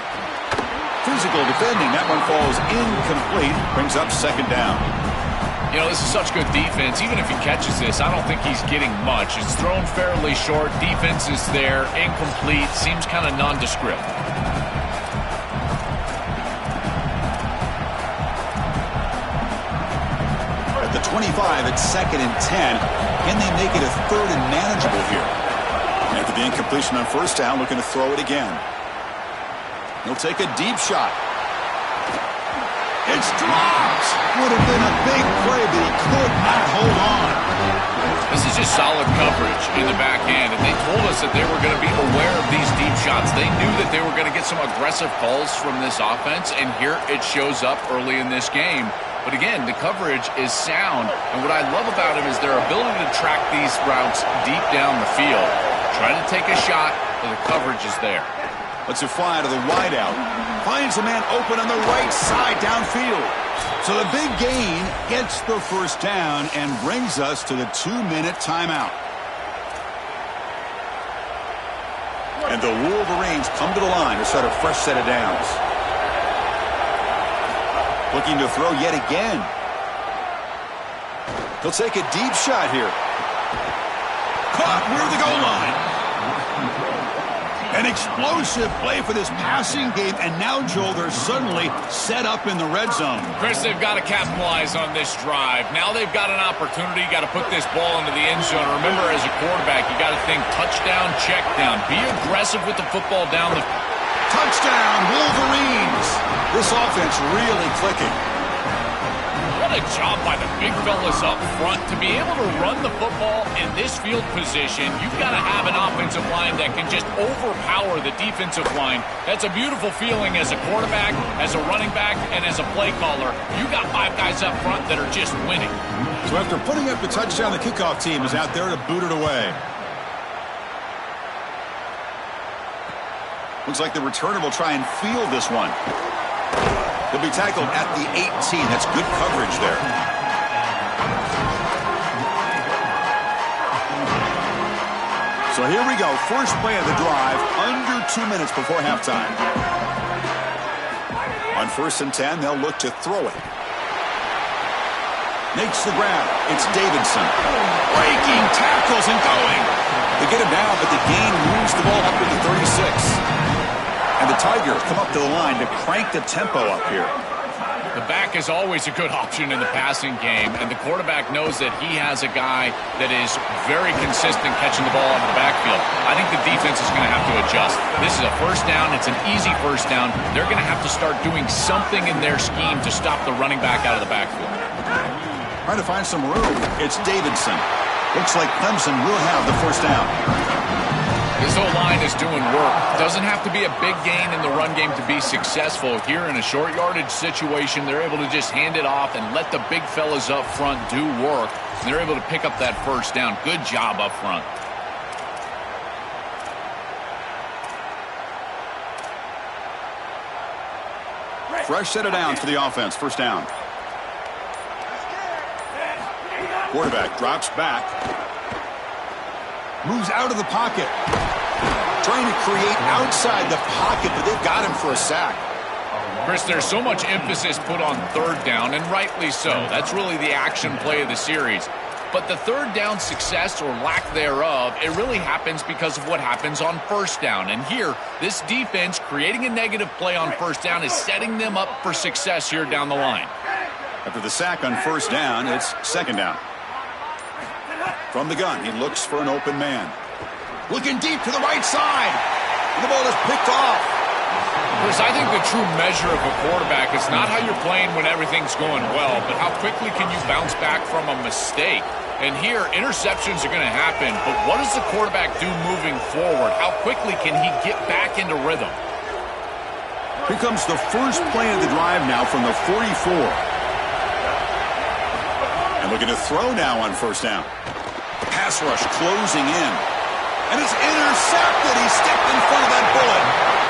Speaker 2: Physical defending. That one falls incomplete. Brings up second down.
Speaker 3: You know, this is such good defense. Even if he catches this, I don't think he's getting much. It's thrown fairly short. Defense is there. Incomplete. Seems kind of nondescript.
Speaker 2: At the 25, it's 2nd and 10. Can they make it a third and manageable here? After the incompletion on first down, looking to throw it again. He'll take a deep shot. It's dropped. Would have been a big play, but he could not hold on.
Speaker 3: This is just solid coverage in the back end, and they told us that they were going to be aware of these deep shots. They knew that they were going to get some aggressive calls from this offense, and here it shows up early in this game. But again, the coverage is sound, and what I love about it is their ability to track these routes deep down the field. Trying to take a shot, but the coverage is there.
Speaker 2: Lets it fly to the wideout. Finds a man open on the right side downfield. So the big gain gets the first down and brings us to the 2-minute timeout. And the Wolverines come to the line to start a fresh set of downs. Looking to throw yet again. He'll take a deep shot here. Caught near the goal line. An explosive play for this passing game, and now, Joel, they're suddenly set up in the red zone.
Speaker 3: Chris, they've got to capitalize on this drive. Now they've got an opportunity. You got to put this ball into the end zone. Remember, as a quarterback, you got to think touchdown, check down. Be aggressive with the football down the...
Speaker 2: Touchdown, Wolverines! This offense really clicking.
Speaker 3: What a job by the big fellas up front. To be able to run the football in this field position, you've got to have an offensive line that can just overpower the defensive line. That's a beautiful feeling as a quarterback, as a running back, and as a play caller. You got 5 guys up front that are just winning.
Speaker 2: So after putting up the touchdown, the kickoff team is out there to boot it away. Looks like the returner will try and field this one. He'll be tackled at the 18. That's good coverage there. So here we go. First play of the drive, under 2 minutes before halftime. On 1st and 10, they'll look to throw it. Makes the grab. It's Davidson. Breaking tackles and going. They get him down, but the gain moves the ball up to the 36. And the Tigers come up to the line to crank the tempo up here.
Speaker 3: The back is always a good option in the passing game, and the quarterback knows that he has a guy that is very consistent catching the ball out of the backfield. I think the defense is going to have to adjust. This is a first down. It's an easy first down. They're going to have to start doing something in their scheme to stop the running back out of the backfield.
Speaker 2: Trying to find some room. It's Davidson. Looks like Clemson will have the first down.
Speaker 3: This whole line is doing work. Doesn't have to be a big gain in the run game to be successful. Here in a short yardage situation, they're able to just hand it off and let the big fellas up front do work. And they're able to pick up that first down. Good job up front.
Speaker 2: Fresh set of downs for the offense. First down. Quarterback drops back. Moves out of the pocket. Trying to create outside the pocket, but they've got him for a sack.
Speaker 3: Chris, there's so much emphasis put on 3rd down, and rightly so. That's really the action play of the series. But the 3rd down success or lack thereof, it really happens because of what happens on 1st down. And here, this defense creating a negative play on 1st down is setting them up for success here down the line.
Speaker 2: After the sack on 1st down, it's 2nd down. From the gun, he looks for an open man. Looking deep to the right side. And the ball is picked off.
Speaker 3: Chris, I think the true measure of a quarterback is not how you're playing when everything's going well, but how quickly can you bounce back from a mistake. And here, interceptions are going to happen, but what does the quarterback do moving forward? How quickly can he get back into rhythm?
Speaker 2: Here comes the first play of the drive now from the 44. And looking to throw now on 1st down. Pass rush closing in. And it's intercepted. He stepped in front of that bullet.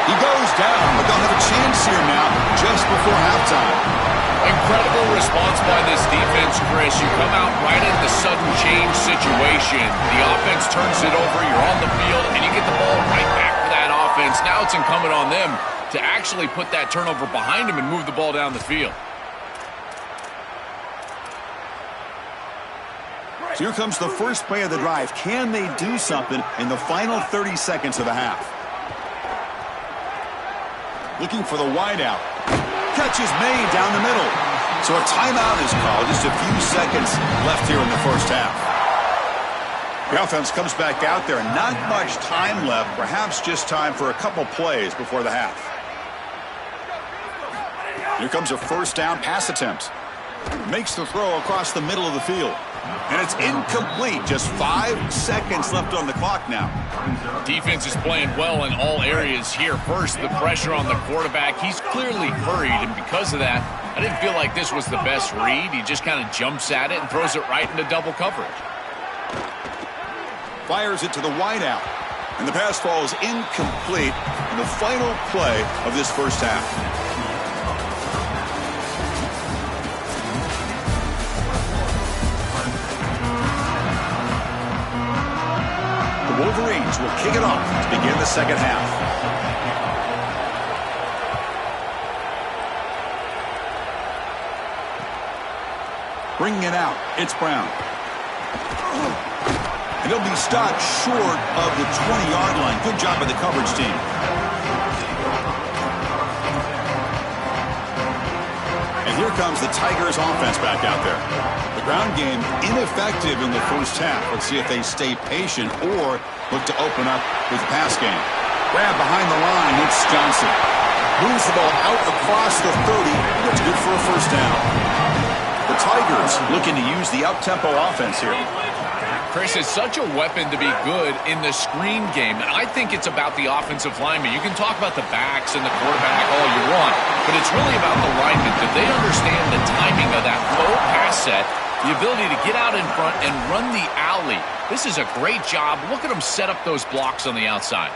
Speaker 2: He goes down, but they'll have a chance here now just before halftime.
Speaker 3: Incredible response by this defense, Chris. You come out right in the sudden change situation. The offense turns it over. You're on the field, and you get the ball right back to that offense. Now it's incumbent on them to actually put that turnover behind them and move the ball down the field.
Speaker 2: So here comes the first play of the drive. Can they do something in the final 30 seconds of the half? Looking for the wideout. Catch is made down the middle. So a timeout is called. Just a few seconds left here in the first half. The offense comes back out there. Not much time left. Perhaps just time for a couple plays before the half. Here comes a 1st down pass attempt. Makes the throw across the middle of the field. And it's incomplete. Just 5 seconds left on the clock now.
Speaker 3: Defense is playing well in all areas here. First, the pressure on the quarterback. He's clearly hurried, and because of that, I didn't feel like this was the best read. He just kind of jumps at it and throws it right into double coverage.
Speaker 2: Fires it to the wideout. And the pass falls incomplete. in the final play of this first half. The Wolverines will kick it off to begin the second half. Bringing it out, it's Brown. And he'll be stopped short of the 20-yard line. Good job by the coverage team. And here comes the Tigers offense back out there. The ground game ineffective in the first half. Let's see if they stay patient or look to open up with the pass game. Grab behind the line, it's Johnson. Moves the ball out across the 30. That's good for a first down. The Tigers looking to use the up-tempo offense here.
Speaker 3: Chris, is such a weapon to be good in the screen game. And I think it's about the offensive linemen. You can talk about the backs and the quarterback all you want, but it's really about the linemen. Did they understand the timing of that low pass set, the ability to get out in front and run the alley? This is a great job. Look at them set up those blocks on the outside.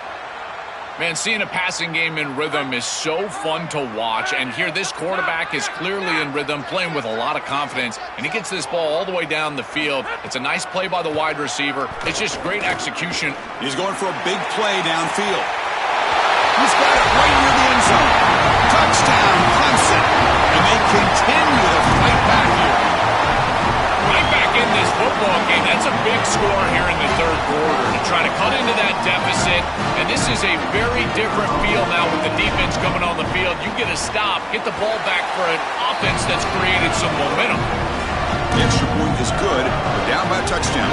Speaker 3: Man, seeing a passing game in rhythm is so fun to watch. And here, this quarterback is clearly in rhythm, playing with a lot of confidence. And he gets this ball all the way down the field. It's a nice play by the wide receiver. It's just great execution.
Speaker 2: He's going for a big play downfield. He's got it right near the end zone. Touchdown, Clemson. And they continue to fight back here.
Speaker 3: Right back in this football game. That's a big score here in the third quarter to try to cut into that deficit. And this is a very different feel now with the defense coming on the field. You get a stop, get the ball back for an offense that's created some momentum.
Speaker 2: The extra point is good. They're down by a touchdown,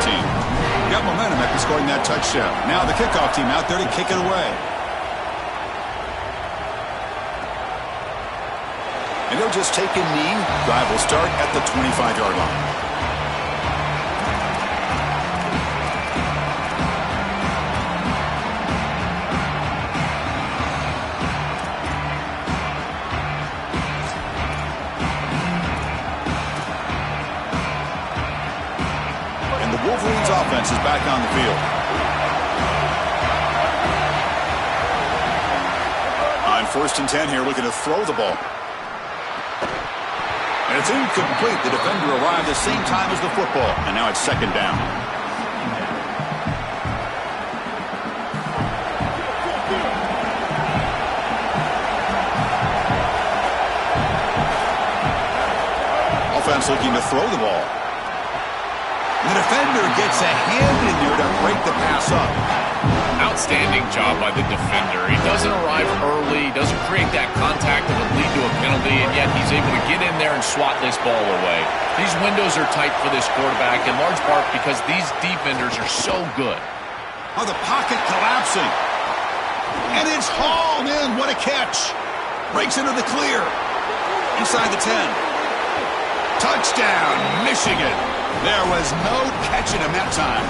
Speaker 2: 21-14. Got momentum after scoring that touchdown. Now the kickoff team out there to kick it away. And they'll just take a knee. Drive will start at the 25-yard line. And the Wolverines offense is back on the field. On 1st and 10 here, looking to throw the ball. And it's incomplete. The defender arrived the same time as the football. And now it's second down. Offense looking to throw the ball. And the defender gets a hand in there to break the pass up.
Speaker 3: Outstanding job by the defender. He doesn't arrive early, doesn't create that contact that would lead to a penalty, and yet he's able to get in there and swat this ball away. These windows are tight for this quarterback, in large part because these defenders are so good.
Speaker 2: Oh, the pocket collapsing. And it's hauled in. What a catch. Breaks into the clear. Inside the 10. Touchdown, Michigan. There was no catching him that time.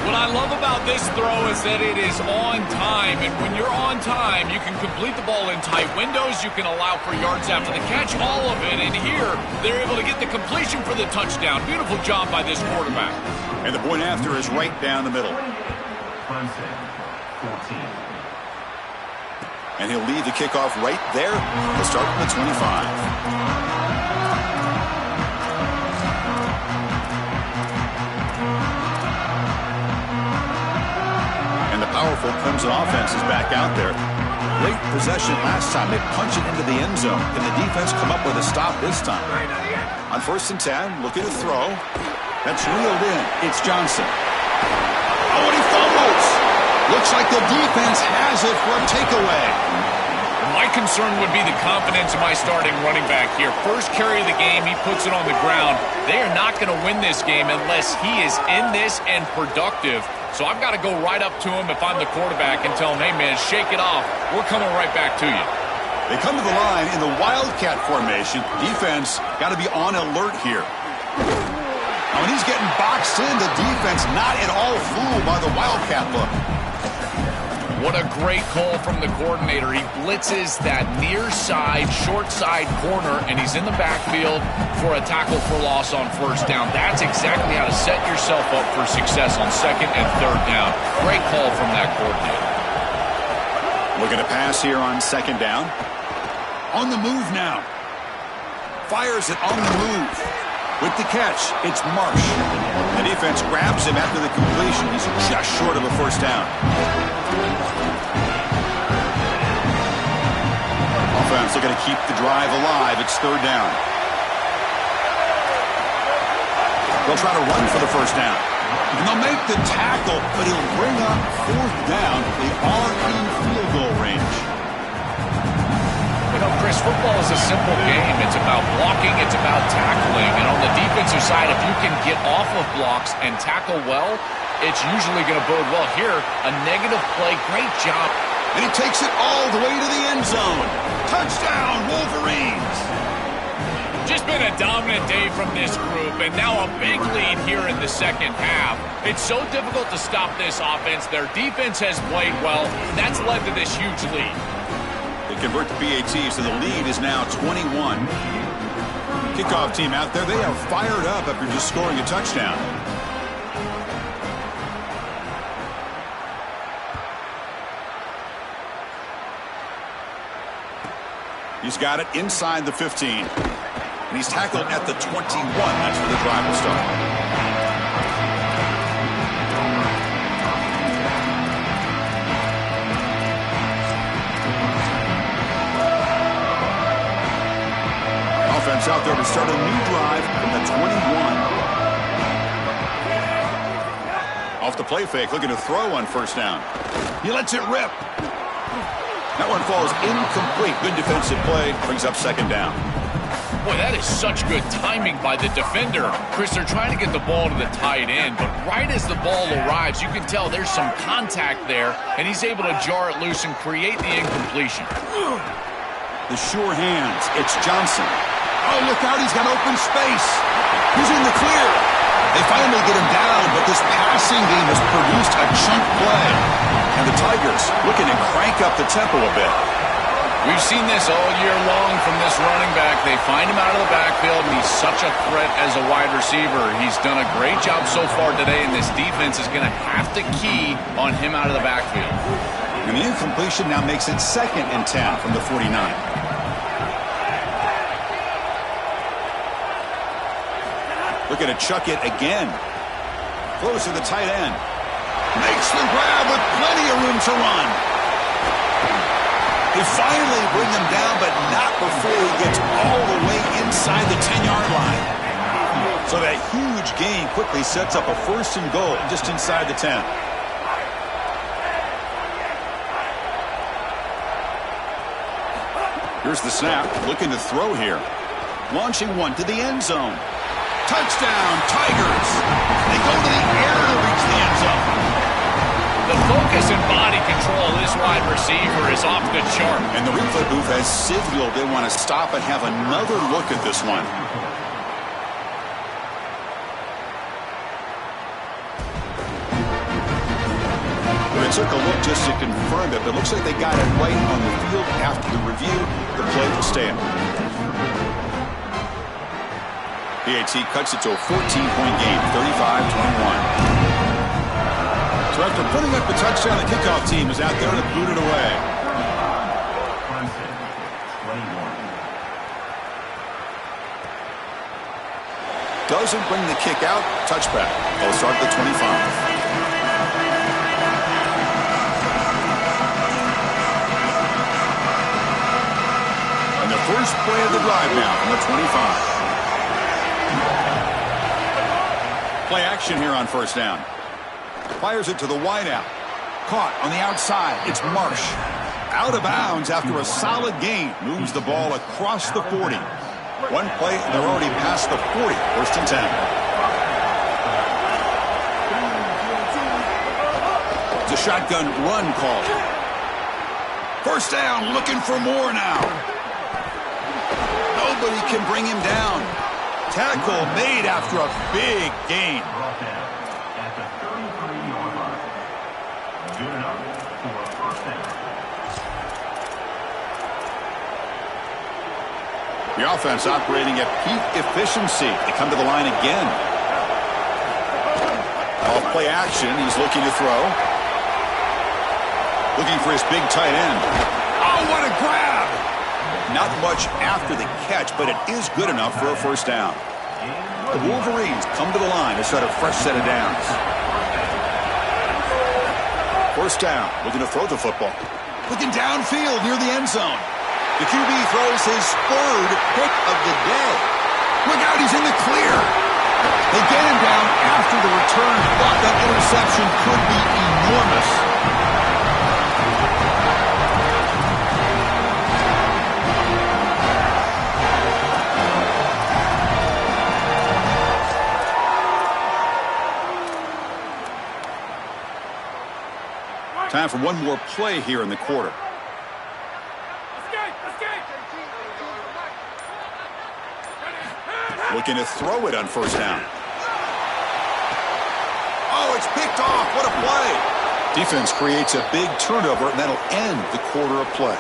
Speaker 3: What I love about this throw is that it is on time, and when you're on time, you can complete the ball in tight windows, you can allow for yards after the catch, all of it, and here, they're able to get the completion for the touchdown. Beautiful job by this quarterback.
Speaker 2: And the point after is right down the middle.
Speaker 4: Clemson, 14.
Speaker 2: And he'll leave the kickoff right there. He'll start from the 25. Powerful Clemson offense is back out there. Great possession last time. They punch it into the end zone. Can the defense come up with a stop this time? On 1st and 10, looking to throw. That's reeled in. It's Johnson. Oh, and he fumbles. Looks like the defense has it for a takeaway.
Speaker 3: My concern would be the confidence of my starting running back here. First carry of the game, he puts it on the ground. They are not going to win this game unless he is in this and productive. So I've got to go right up to him if I'm the quarterback and tell him, hey, man, shake it off. We're coming right back to you.
Speaker 2: They come to the line in the Wildcat formation. Defense got to be on alert here. Now, when he's getting boxed in, the defense not at all fooled by the Wildcat look.
Speaker 3: What a great call from the coordinator. He blitzes that near side, short side corner, and he's in the backfield for a tackle for loss on first down. That's exactly how to set yourself up for success on second and third down. Great call from that coordinator.
Speaker 2: Looking to pass here on second down. On the move now. Fires it on the move. With the catch, it's Marsh. The defense grabs him after the completion. He's just short of a first down. Offense looking to keep the drive alive. It's third down. They'll try to run for the first down. And they'll make the tackle, but he'll bring up fourth down. They are in field goal range.
Speaker 3: You know, Chris, football is a simple game. It's about blocking, it's about tackling. And on the defensive side, if you can get off of blocks and tackle well, it's usually going to bode well. Here, a negative play, great job.
Speaker 2: And he takes it all the way to the end zone. Touchdown, Wolverines!
Speaker 3: Just been a dominant day from this group, and now a big lead here in the second half. It's so difficult to stop this offense. Their defense has played well. That's led to this huge lead.
Speaker 2: They convert the PAT, so the lead is now 21. Kickoff team out there, they are fired up after just scoring a touchdown. He's got it inside the 15. And he's tackled at the 21. That's where the drive will start. Offense out there to start a new drive from the 21. Off the play fake, looking to throw on first down. He lets it rip. That one falls incomplete. Good defensive play. Brings up second down.
Speaker 3: Boy, that is such good timing by the defender. Chris, they're trying to get the ball to the tight end, but right as the ball arrives, you can tell there's some contact there, and he's able to jar it loose and create the incompletion.
Speaker 2: The sure hands. It's Johnson. Oh, look out. He's got open space. He's in the clear. They finally get him down, but this passing game has produced a chunk play. And the Tigers looking to crank up the tempo a bit.
Speaker 3: We've seen this all year long from this running back. They find him out of the backfield, and he's such a threat as a wide receiver. He's done a great job so far today, and this defense is going to have to key on him out of the backfield.
Speaker 2: And the incompletion now makes it 2nd and 10 from the 49. Looking to chuck it again. Close to the tight end. Makes the grab with plenty of room to run. They finally bring him down, but not before he gets all the way inside the 10-yard line. So that huge gain quickly sets up a 1st and goal just inside the 10. Here's the snap. Looking to throw here. Launching one to the end zone. Touchdown, Tigers. They go to the air to reach the end zone.
Speaker 3: The focus and body control of this wide receiver is off the chart.
Speaker 2: And the replay booth has signaled they want to stop and have another look at this one. They took a look just to confirm it, but it looks like they got it right on the field after the review. The play will stand. PAT cuts it to a 14-point game, 35-21. So after putting up the touchdown, the kickoff team is out there to boot it away. Doesn't bring the kick out. Touchback. They'll start at the 25. And the first play of the drive now from the 25. Play action here on first down. Fires it to the wideout. Caught on the outside. It's Marsh. Out of bounds after a solid gain. Moves the ball across the 40. One play, and they're already past the 40. 1st and 10. It's a shotgun run call. First down, looking for more now. Nobody can bring him down. Tackle made after a big gain. The offense operating at peak efficiency. They come to the line again. Off play action. He's looking to throw. Looking for his big tight end. Oh, what a grab! Not much after the catch, but it is good enough for a first down. The Wolverines come to the line to start a fresh set of downs. First down, looking to throw the football. Looking downfield near the end zone. The QB throws his third pick of the day. Look out, he's in the clear. They get him down after the return. Thought that interception could be enormous. Time for one more play here in the quarter. Looking to throw it on first down. Oh, it's picked off. What a play. Defense creates a big turnover, and that'll end the quarter of play.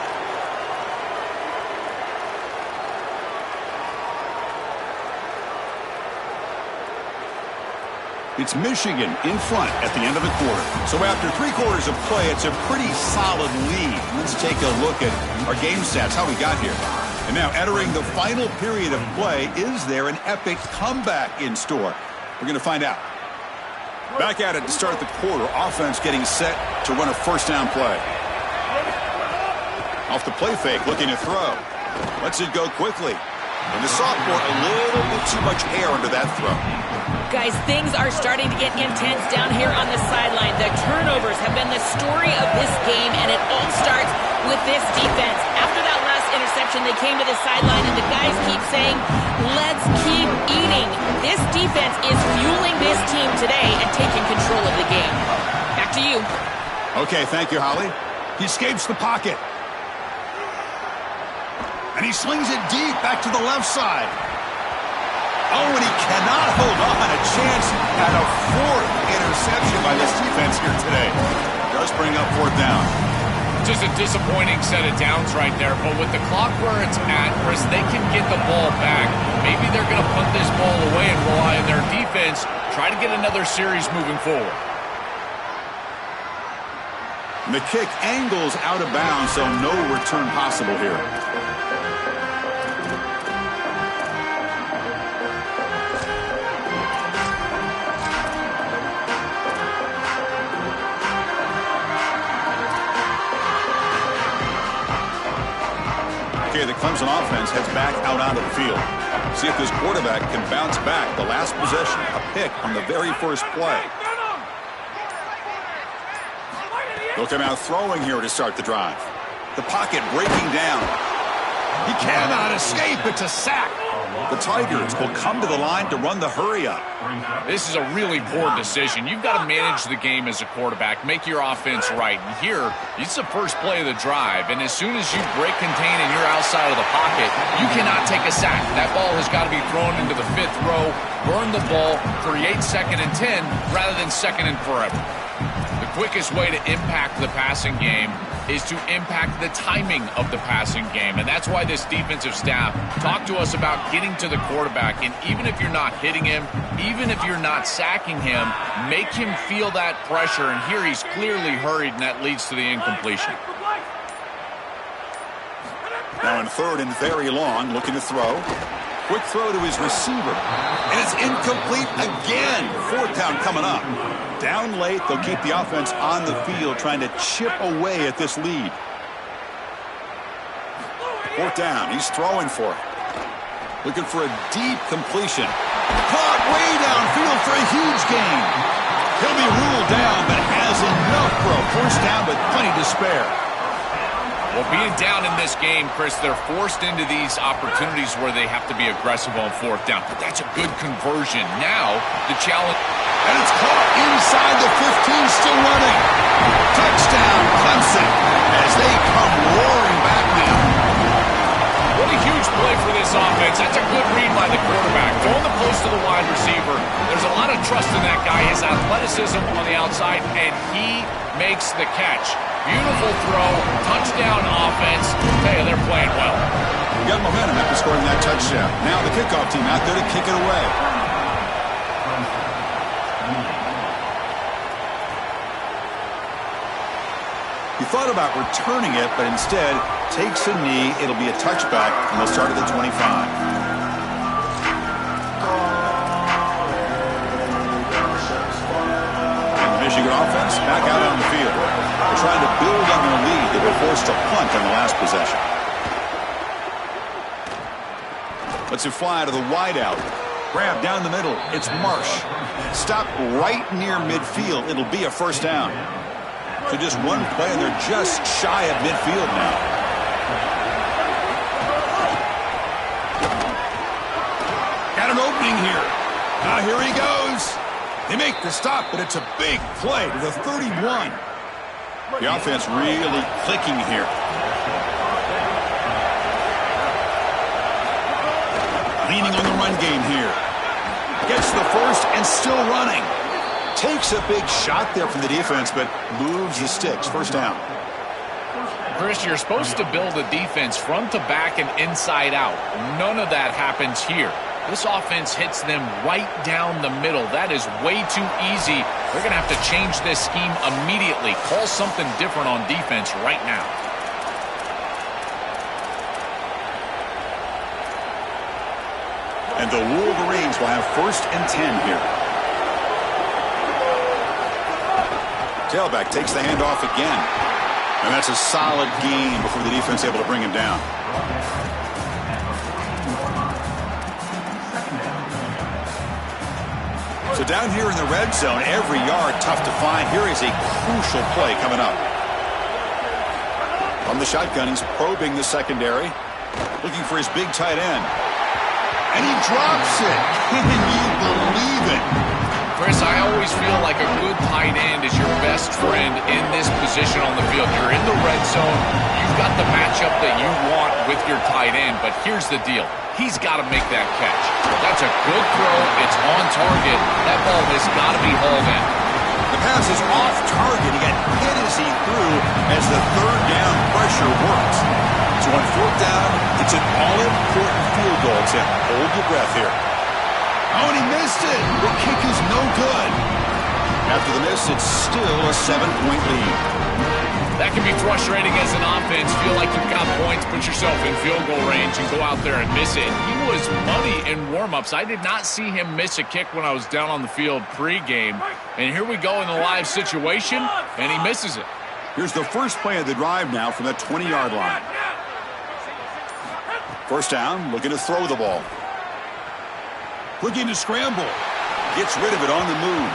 Speaker 2: It's Michigan in front at the end of the quarter. So after 3 quarters of play, it's a pretty solid lead. Let's take a look at our game stats, how we got here. And now entering the final period of play, is there an epic comeback in store? We're going to find out. Back at it to start the quarter. Offense getting set to run a first down play. Off the play fake, looking to throw. Lets it go quickly. And the sophomore, a little bit too much air under that throw.
Speaker 1: Guys, things are starting to get intense down here on the sideline. The turnovers have been the story of this game, and it all starts with this defense. After that last interception, they came to the sideline, and the guys keep saying, let's keep eating. This defense is fueling this team today and taking control of the game. Back to you.
Speaker 2: Okay, thank you, Holly. He escapes the pocket. And he slings it deep back to the left side. Oh, and he cannot hold on. A chance at a 4th interception by this defense here today. Does bring up 4th down.
Speaker 3: Just a disappointing set of downs right there, but with the clock where it's at, Chris, they can get the ball back. Maybe they're going to punt this ball away and rely on their defense, try to get another series moving forward.
Speaker 2: And the kick angles out of bounds, so no return possible here. Okay, the Clemson offense heads back out onto the field. See if this quarterback can bounce back. The last possession, a pick on the very first play. They'll come out throwing here to start the drive. The pocket breaking down. He cannot escape. It's a sack. The Tigers will come to the line to run the hurry-up.
Speaker 3: This is a really poor decision. You've got to manage the game as a quarterback, make your offense right. And here, it's the first play of the drive, and as soon as you break contain and you're outside of the pocket, you cannot take a sack. That ball has got to be thrown into the 5th row, burn the ball, create 2nd and 10 rather than 2nd and forever. The quickest way to impact the passing game is to impact the timing of the passing game. And that's why this defensive staff talked to us about getting to the quarterback. And even if you're not hitting him, even if you're not sacking him, make him feel that pressure. And here he's clearly hurried, and that leads to the incompletion.
Speaker 2: Now in 3rd and very long, looking to throw. Quick throw to his receiver. And it's incomplete again. 4th down coming up. Down late, they'll keep the offense on the field trying to chip away at this lead. 4th down, he's throwing for it. Looking for a deep completion. Caught way downfield for a huge gain. He'll be ruled down, but has enough for a first down, but plenty to spare.
Speaker 3: Well, being down in this game, Chris, they're forced into these opportunities where they have to be aggressive on 4th down. But that's a good conversion. Now, the challenge...
Speaker 2: And it's caught inside the 15, still running. Touchdown, Clemson, as they come roaring back now.
Speaker 3: What a huge play for this offense. That's a good read by the quarterback. Throwing the post to the wide receiver. There's a lot of trust in that guy. His athleticism on the outside, and he makes the catch. Beautiful throw, touchdown offense. Hey, they're playing well.
Speaker 2: Got momentum after scoring that touchdown. Now the kickoff team out there to kick it away. He thought about returning it, but instead takes a knee. It'll be a touchback, and they'll start at the 25. And the Michigan offense back out on the field. They're trying to build on their lead. They were forced to punt on the last possession. Lets it fly to the wideout. Grab down the middle. It's Marsh. Stop right near midfield. It'll be a first down. So just one play, and they're just shy of midfield now. Got an opening here. Here he goes. They make the stop, but it's a big play to the 31. The offense really clicking here. Leaning on the run game here. Gets the first and still running. Takes a big shot there from the defense, but moves the sticks. First down.
Speaker 3: Chris, you're supposed to build a defense front to back and inside out. None of that happens here. This offense hits them right down the middle. That is way too easy. They're going to have to change this scheme immediately. Call something different on defense right now.
Speaker 2: And the Wolverines will have 1st and 10 here. Tailback takes the handoff again. And that's a solid gain before the defense able to bring him down. So down here in the red zone, every yard tough to find. Here is a crucial play coming up. From the shotgun, he's probing the secondary. Looking for his big tight end. And he drops it. Can you believe it?
Speaker 3: Chris, I always feel like a good tight end is your best friend in this position on the field. You're in the red zone. You've got the matchup that you want with your tight end. But here's the deal. He's got to make that catch. That's a good throw. It's on target. That ball has got to be hauled in.
Speaker 2: The pass is off target. He got hit as he threw as the 3rd down pressure works. So on 4th down, it's an all-important field goal attempt. Hold your breath here. Oh, and he missed it. The kick is no good. After the miss, it's still a 7-point lead.
Speaker 3: That can be frustrating as an offense. Feel like you've got points, put yourself in field goal range, and go out there and miss it. He was money in warm-ups. I did not see him miss a kick when I was down on the field pregame. And here we go in the live situation, and he misses it.
Speaker 2: Here's the first play of the drive now from the 20-yard line. First down, looking to throw the ball. Looking to scramble. Gets rid of it on the move.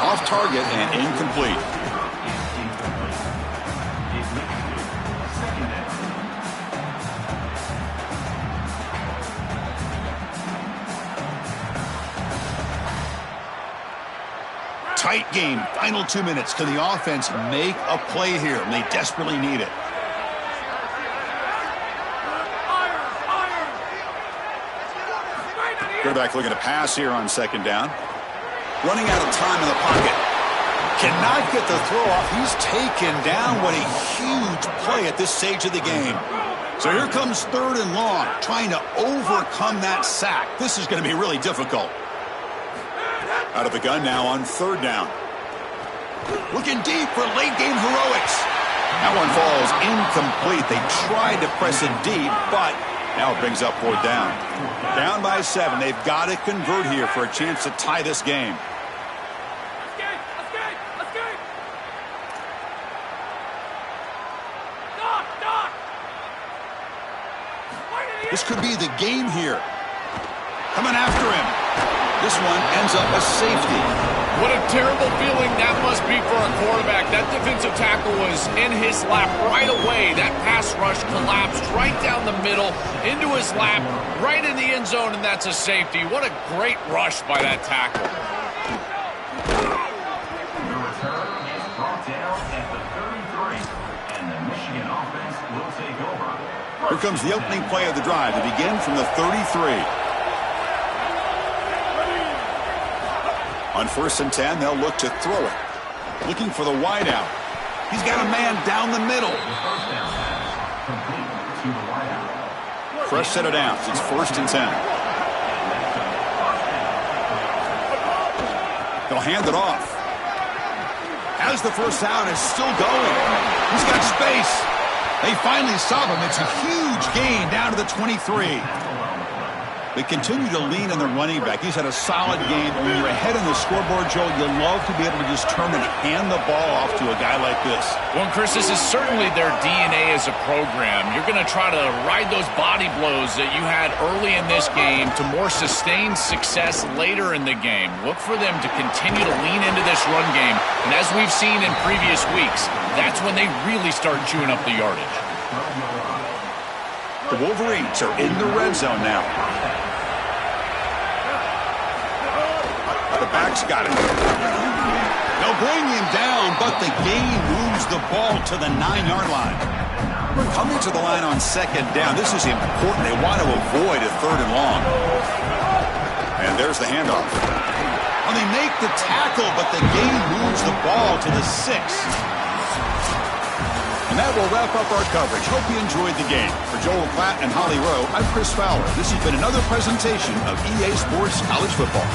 Speaker 2: Off target and incomplete. Tight game. Final 2 minutes. Can the offense make a play here? And they desperately need it. Quarterback looking to pass here on 2nd down. Running out of time in the pocket. Cannot get the throw off. He's taken down. What a huge play at this stage of the game. So here comes 3rd and long. Trying to overcome that sack. This is going to be really difficult. Out of the gun now on 3rd down. Looking deep for late game heroics. That one falls incomplete. They tried to press it deep, but now it brings up 4th down. Down by 7. They've got to convert here for a chance to tie this game. This could be the game here. Coming after him. This one ends up a safety.
Speaker 3: What a terrible feeling that must be for a quarterback. That defensive tackle was in his lap right away. That pass rush collapsed right down the middle into his lap, right in the end zone, and that's a safety. What a great rush by that tackle.
Speaker 4: The return is brought down at the 33, and the Michigan offense will take over.
Speaker 2: Here comes the opening play of the drive to begin from the 33. On 1st and 10, they'll look to throw it. Looking for the wideout. He's got a man down the middle. Fresh set of downs. It's 1st and 10. They'll hand it off. Has the first down, is still going. He's got space. They finally stop him. It's a huge gain down to the 23. They continue to lean on the running back. He's had a solid game. When you're ahead on the scoreboard, Joe, you love to be able to just turn and hand the ball off to a guy like this.
Speaker 3: Well, Chris, this is certainly their DNA as a program. You're going to try to ride those body blows that you had early in this game to more sustained success later in the game. Look for them to continue to lean into this run game. And as we've seen in previous weeks, that's when they really start chewing up the yardage.
Speaker 2: The Wolverines are in the red zone now. The back's got it. They'll bring him down, but the gain moves the ball to the 9-yard line. Coming to the line on second down. This is important. They want to avoid a third and long. And there's the handoff. Well, they make the tackle, but the gain moves the ball to the 6. And that will wrap up our coverage. Hope you enjoyed the game. For Joel Klatt and Holly Rowe, I'm Chris Fowler. This has been another presentation of EA Sports College Football.